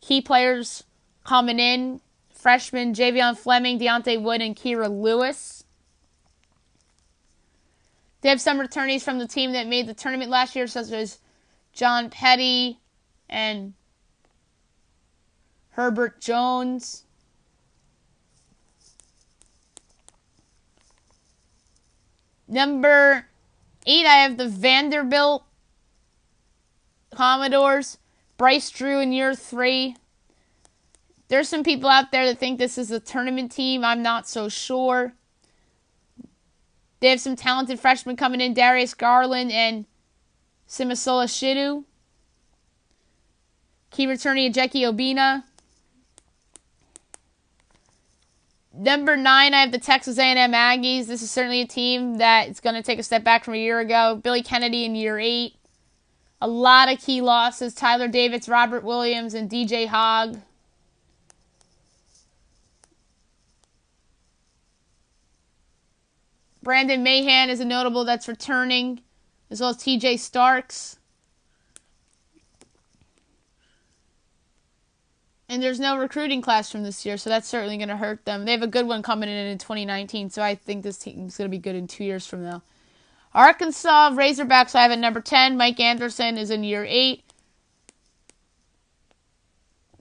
Speaker 1: Key players coming in, freshmen Javion Fleming, Deontay Wood, and Kira Lewis. They have some returnees from the team that made the tournament last year, such as John Petty and Herbert Jones. Number 8, I have the Vanderbilt Commodores. Bryce Drew in year 3. There's some people out there that think this is a tournament team. I'm not so sure. They have some talented freshmen coming in, Darius Garland and Simisola Shidu. Key returning Ajeki Obina. Number 9, I have the Texas A&M Aggies. This is certainly a team that is going to take a step back from a year ago. Billy Kennedy in year 8. A lot of key losses. Tyler Davis, Robert Williams, and DJ Hogg. Brandon Mahan is a notable that's returning, as well as TJ Starks. And there's no recruiting class from this year, so that's certainly going to hurt them. They have a good one coming in 2019, so I think this team's going to be good in 2 years from now. Arkansas Razorbacks, I have at number 10. Mike Anderson is in year 8.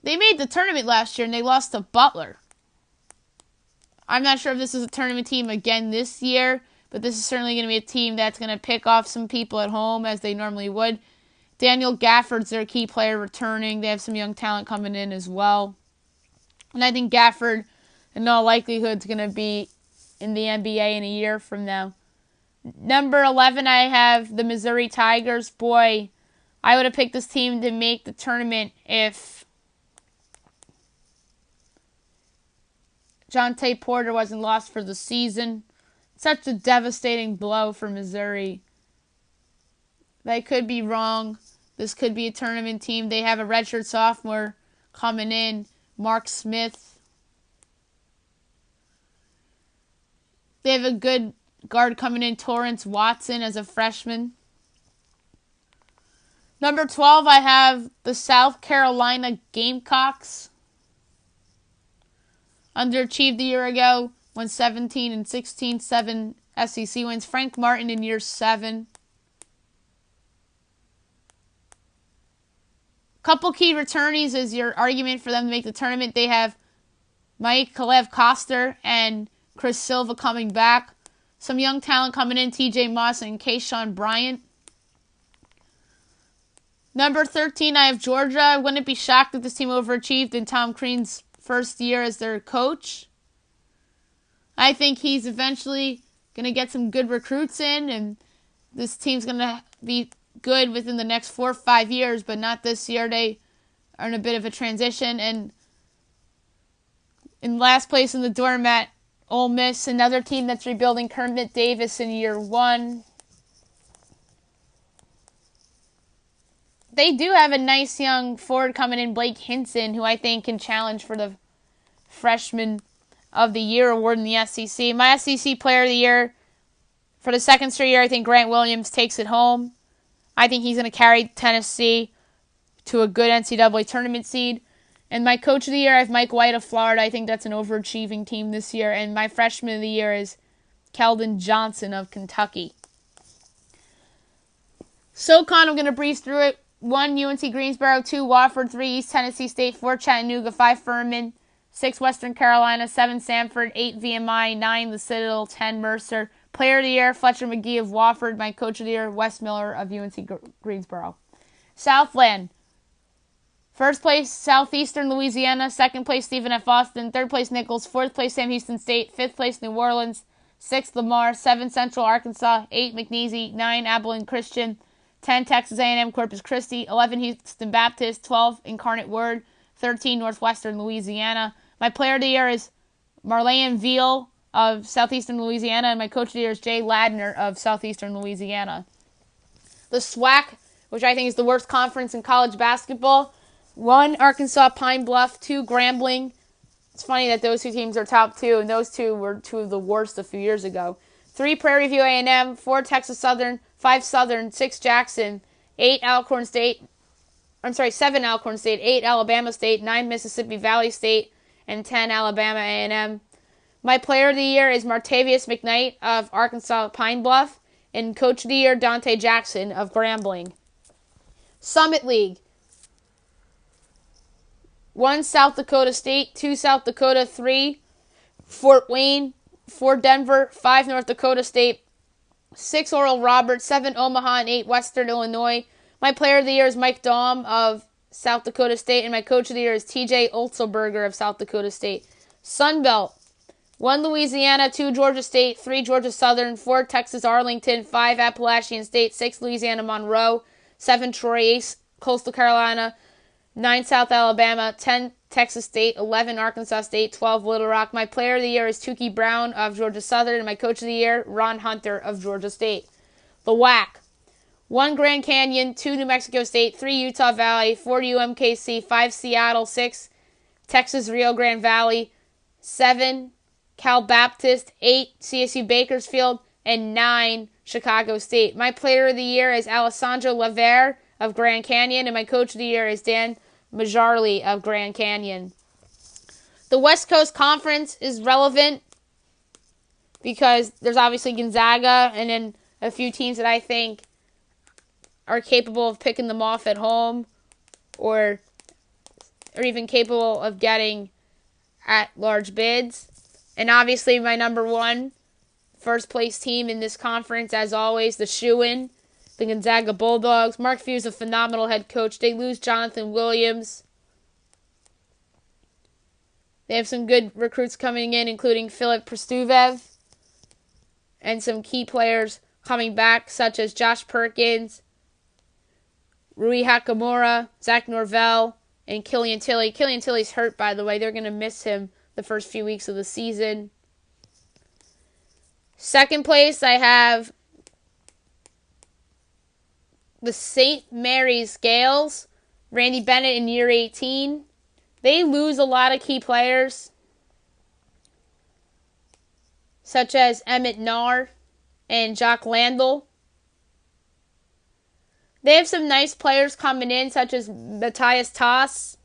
Speaker 1: They made the tournament last year, and they lost to Butler. I'm not sure if this is a tournament team again this year, but this is certainly going to be a team that's going to pick off some people at home, as they normally would. Daniel Gafford's their key player returning. They have some young talent coming in as well. And I think Gafford, in all likelihood, is going to be in the NBA in a year from now. Number 11, I have the Missouri Tigers. Boy, I would have picked this team to make the tournament if Jonte Porter wasn't lost for the season. Such a devastating blow for Missouri. I could be wrong. This could be a tournament team. They have a redshirt sophomore coming in, Mark Smith. They have a good guard coming in, Torrance Watson, as a freshman. Number 12, I have the South Carolina Gamecocks. Underachieved a year ago, won 17 and 16, 7 SEC wins. Frank Martin in year 7. Couple key returnees is your argument for them to make the tournament. They have Mike Kalev-Coster and Chris Silva coming back. Some young talent coming in, TJ Moss and Keyshawn Bryant. Number 13, I have Georgia. I wouldn't be shocked if this team overachieved in Tom Crean's first year as their coach. I think he's eventually going to get some good recruits in, and this team's going to be good within the next 4 or 5 years, but not this year. They are in a bit of a transition. And in last place in the doormat, Ole Miss, another team that's rebuilding. Kermit Davis in year 1. They do have a nice young forward coming in, Blake Hinson, who I think can challenge for the freshman of the Year award in the SEC. My SEC Player of the Year for the second straight year, I think Grant Williams takes it home. I think he's going to carry Tennessee to a good NCAA tournament seed. And my Coach of the Year, I have Mike White of Florida. I think that's an overachieving team this year. And my Freshman of the Year is Keldon Johnson of Kentucky. SoCon, I'm going to breeze through it. 1, UNC Greensboro. 2, Wofford. 3, East Tennessee State. 4, Chattanooga. 5, Furman. 6, Western Carolina. 7, Samford. 8, VMI. 9, the Citadel. 10, Mercer. Player of the Year, Fletcher McGee of Wofford. My Coach of the Year, Wes Miller of UNC Greensboro. Southland. First place, Southeastern Louisiana. Second place, Stephen F. Austin. Third place, Nichols. Fourth place, Sam Houston State. Fifth place, New Orleans. 6, Lamar. 7, Central Arkansas. 8, McNeese. 9, Abilene Christian. 10, Texas A&M Corpus Christi. 11, Houston Baptist. 12, Incarnate Word. 13, Northwestern Louisiana. My Player of the Year is Marlene Veal of Southeastern Louisiana, and my Coach of the Year is Jay Ladner of Southeastern Louisiana. The SWAC, which I think is the worst conference in college basketball. 1, Arkansas Pine Bluff. 2, Grambling. It's funny that those two teams are top 2, and those two were 2 of the worst a few years ago. 3, Prairie View A&M. 4, Texas Southern. 5, Southern. 6, Jackson. 7, Alcorn State. 8, Alabama State. 9, Mississippi Valley State. And 10, Alabama A&M. My Player of the Year is Martavius McKnight of Arkansas Pine Bluff. And Coach of the Year, Dante Jackson of Grambling. Summit League. 1, South Dakota State. 2, South Dakota. 3, Fort Wayne. 4, Denver. 5, North Dakota State. 6, Oral Roberts. 7, Omaha. And 8, Western Illinois. My Player of the Year is Mike Daum of South Dakota State. And my Coach of the Year is TJ Otzelberger of South Dakota State. Sun Belt. 1, Louisiana. 2, Georgia State. 3, Georgia Southern. 4, Texas Arlington. 5, Appalachian State. 6, Louisiana Monroe. 7, Troy, 8, Coastal Carolina. 9, South Alabama. 10, Texas State. 11, Arkansas State. 12, Little Rock. My Player of the Year is Tukey Brown of Georgia Southern. And my Coach of the Year, Ron Hunter of Georgia State. The WAC. 1, Grand Canyon. 2, New Mexico State. 3, Utah Valley. 4, UMKC. 5, Seattle. 6, Texas Rio Grande Valley. 7, Cal Baptist. 8, CSU Bakersfield. And 9, Chicago State. My Player of the Year is Alessandro Laver of Grand Canyon. And my Coach of the Year is Dan Majarli of Grand Canyon. The West Coast Conference is relevant because there's obviously Gonzaga and then a few teams that I think are capable of picking them off at home or even capable of getting at large bids. And obviously my number 1 first place team in this conference, as always, the shoo-in, the Gonzaga Bulldogs. Mark Few's a phenomenal head coach. They lose Jonathan Williams. They have some good recruits coming in, including Philip Prstuvev, and some key players coming back, such as Josh Perkins, Rui Hachimura, Zach Norvell, and Killian Tilly. Killian Tilly's hurt, by the way. They're going to miss him the first few weeks of the season. Second place, I have the St. Mary's Gales. Randy Bennett in year 18. They lose a lot of key players, such as Emmett Narr and Jock Landell. They have some nice players coming in, such as Matthias Toss.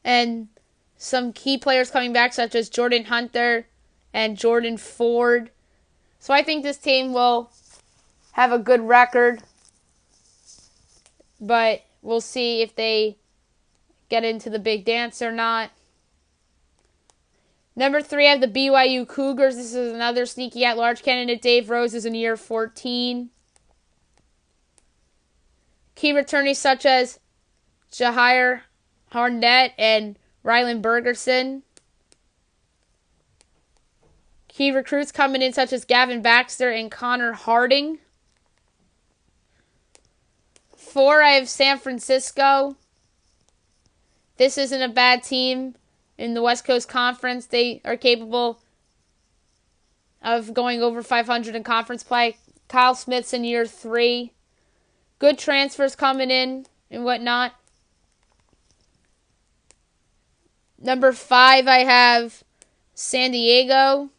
Speaker 1: And some key players coming back, such as Jordan Hunter and Jordan Ford. So I think this team will have a good record. But we'll see if they get into the big dance or not. Number 3, I have the BYU Cougars. This is another sneaky at-large candidate. Dave Rose is in year 14. Key returnees such as Jahir Harnett and Rylan Bergerson. Key recruits coming in such as Gavin Baxter and Connor Harding. 4, I have San Francisco. This isn't a bad team in the West Coast Conference. They are capable of going over 500 in conference play. Kyle Smith's in year 3. Good transfers coming in and whatnot. Number 5, I have San Diego.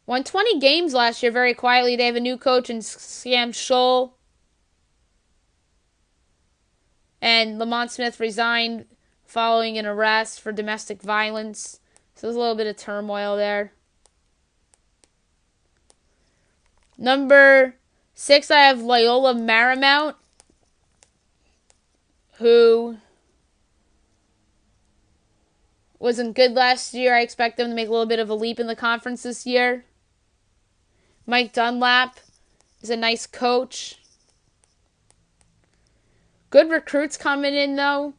Speaker 1: Won 20 games last year very quietly. They have a new coach in Sam Scholl. And Lamont Smith resigned following an arrest for domestic violence. So there's a little bit of turmoil there. Number 6, I have Loyola Marymount, who wasn't good last year. I expect them to make a little bit of a leap in the conference this year. Mike Dunlap is a nice coach. Good recruits coming in, though.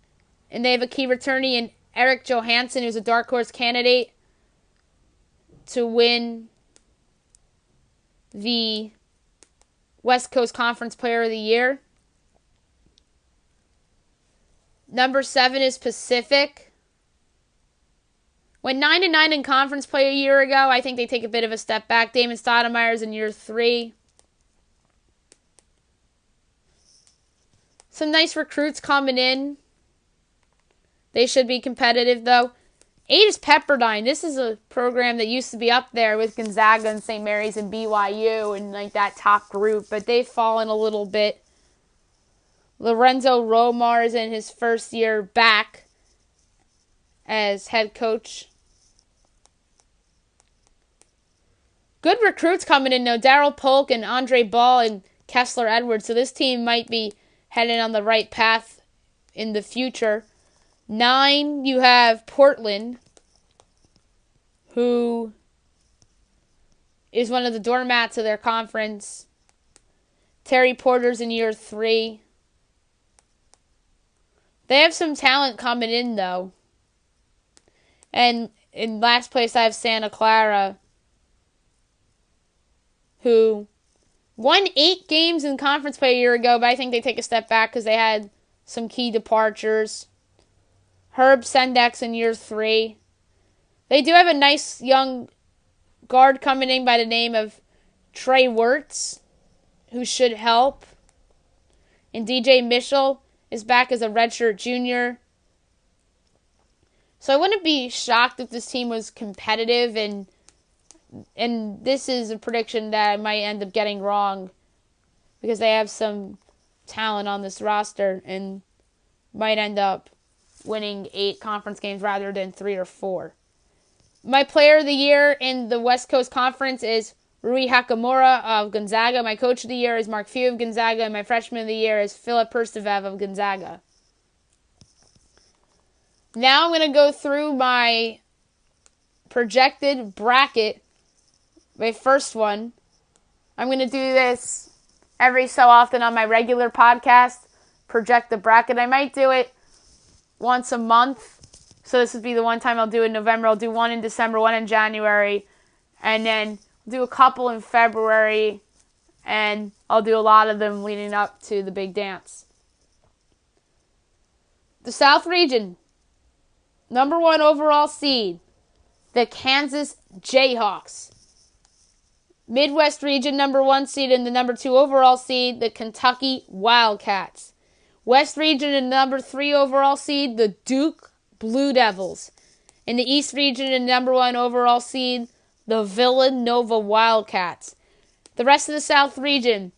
Speaker 1: And they have a key returnee in Eric Johansson, who's a dark horse candidate to win the West Coast Conference Player of the Year. Number 7 is Pacific. Went 9-9 in conference play a year ago. I think they take a bit of a step back. Damon Stoudemire's in year 3. Some nice recruits coming in. They should be competitive, though. 8 is Pepperdine. This is a program that used to be up there with Gonzaga and St. Mary's and BYU and like that top group, but they've fallen a little bit. Lorenzo Romar is in his first year back as head coach. Good recruits coming in, though. Daryl Polk and Andre Ball and Kessler Edwards. So this team might be heading on the right path in the future. 9, you have Portland, who is one of the doormats of their conference. Terry Porter's in year 3. They have some talent coming in, though. And in last place, I have Santa Clara, who won 8 games in conference play a year ago, but I think they take a step back because they had some key departures. Herb Sendek's in year 3. They do have a nice young guard coming in by the name of Trey Wirtz, who should help. And DJ Mitchell is back as a redshirt junior. So I wouldn't be shocked if this team was competitive, and this is a prediction that I might end up getting wrong because they have some talent on this roster and might end up winning 8 conference games rather than 3 or 4. My player of the year in the West Coast Conference is Rui Hachimura of Gonzaga. My coach of the year is Mark Few of Gonzaga. And my freshman of the year is Filip Perstevev of Gonzaga. Now I'm going to go through my projected bracket. My first one. I'm going to do this every so often on my regular podcast. Project the bracket. I might do it once a month. So this would be the one time I'll do it in November. I'll do one in December, one in January, and then do a couple in February, and I'll do a lot of them leading up to the big dance. The South region, number 1 overall seed, the Kansas Jayhawks. Midwest region, number 1 seed, and the number 2 overall seed, the Kentucky Wildcats. West region and number 3 overall seed, the Duke Blue Devils. In the East region and number 1 overall seed, the Villanova Wildcats. The rest of the South region,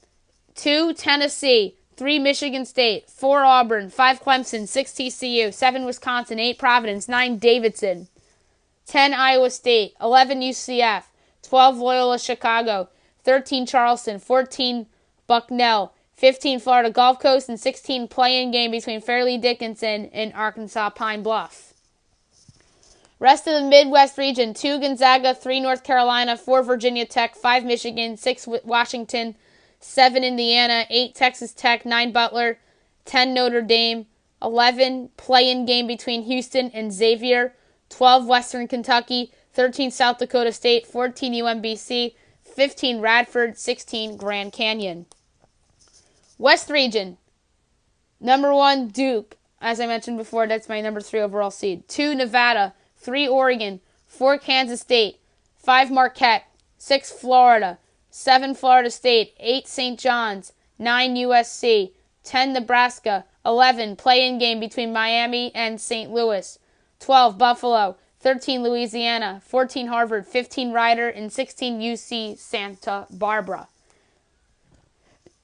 Speaker 1: 2 Tennessee, 3 Michigan State, 4 Auburn, 5 Clemson, 6 TCU, 7 Wisconsin, 8 Providence, 9 Davidson, 10 Iowa State, 11 UCF, 12 Loyola Chicago, 13 Charleston, 14 Bucknell, 15 Florida Gulf Coast, and 16 play-in game between Fairleigh Dickinson and Arkansas Pine Bluff. Rest of the Midwest region, 2 Gonzaga, 3 North Carolina, 4 Virginia Tech, 5 Michigan, 6 Washington, 7 Indiana, 8 Texas Tech, 9 Butler, 10 Notre Dame, 11 play-in game between Houston and Xavier, 12 Western Kentucky, 13 South Dakota State, 14 UMBC, 15 Radford, 16 Grand Canyon. West region, number 1 Duke, as I mentioned before, that's my number 3 overall seed. 2 Nevada, 3 Oregon, 4 Kansas State, 5 Marquette, 6 Florida, 7 Florida State, 8 St. John's, 9 USC, 10 Nebraska, 11, play-in game between Miami and St. Louis. 12, Buffalo. 13, Louisiana. 14, Harvard. 15, Rider. And 16, UC Santa Barbara.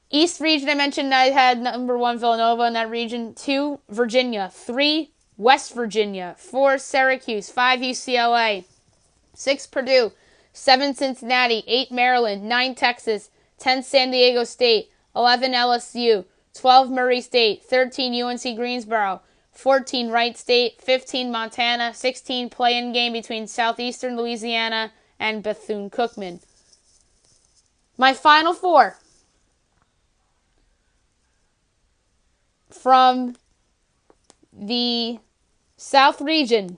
Speaker 1: East region, I mentioned I had number 1, Villanova in that region. 2, Virginia. 3, West Virginia. 4, Syracuse. 5, UCLA. 6, Purdue. 7, Cincinnati. 8, Maryland. 9, Texas. 10, San Diego State. 11, LSU. 12, Murray State. 13, UNC Greensboro. 14, Wright State. 15, Montana. 16, play-in game between Southeastern Louisiana and Bethune-Cookman. My Final Four. From the South region,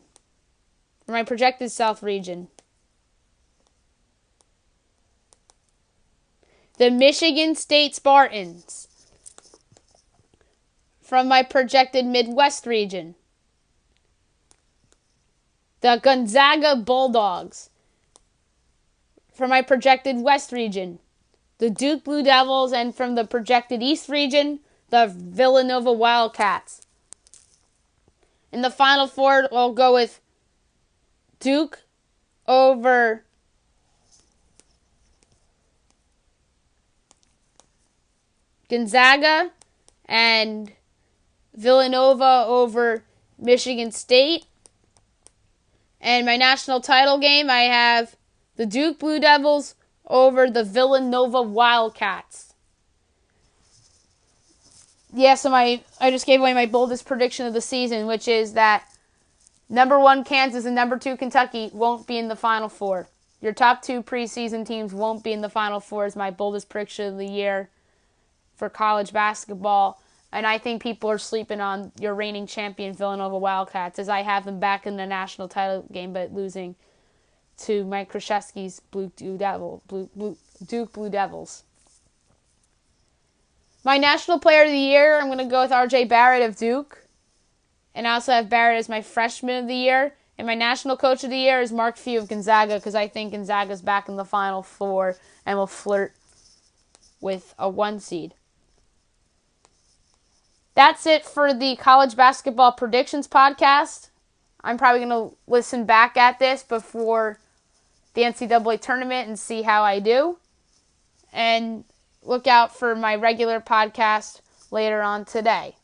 Speaker 1: or my projected South region, the Michigan State Spartans. From my projected Midwest region, the Gonzaga Bulldogs. From my projected West region, the Duke Blue Devils. And from the projected East region, the Villanova Wildcats. In the Final Four, we'll go with Duke over Gonzaga and Villanova over Michigan State. And my national title game, I have the Duke Blue Devils over the Villanova Wildcats. Yeah, so I just gave away my boldest prediction of the season, which is that number 1 Kansas and number 2 Kentucky won't be in the Final Four. Your top 2 preseason teams won't be in the Final Four is my boldest prediction of the year for college basketball. And I think people are sleeping on your reigning champion Villanova Wildcats, as I have them back in the national title game, but losing to Mike Krzyzewski's Duke Blue Devils. My National Player of the Year, I'm going to go with R.J. Barrett of Duke. And I also have Barrett as my Freshman of the Year. And my National Coach of the Year is Mark Few of Gonzaga, because I think Gonzaga's back in the Final Four and will flirt with a 1 seed. That's it for the College Basketball Predictions Podcast. I'm probably going to listen back at this before the NCAA tournament and see how I do. And look out for my regular podcast later on today.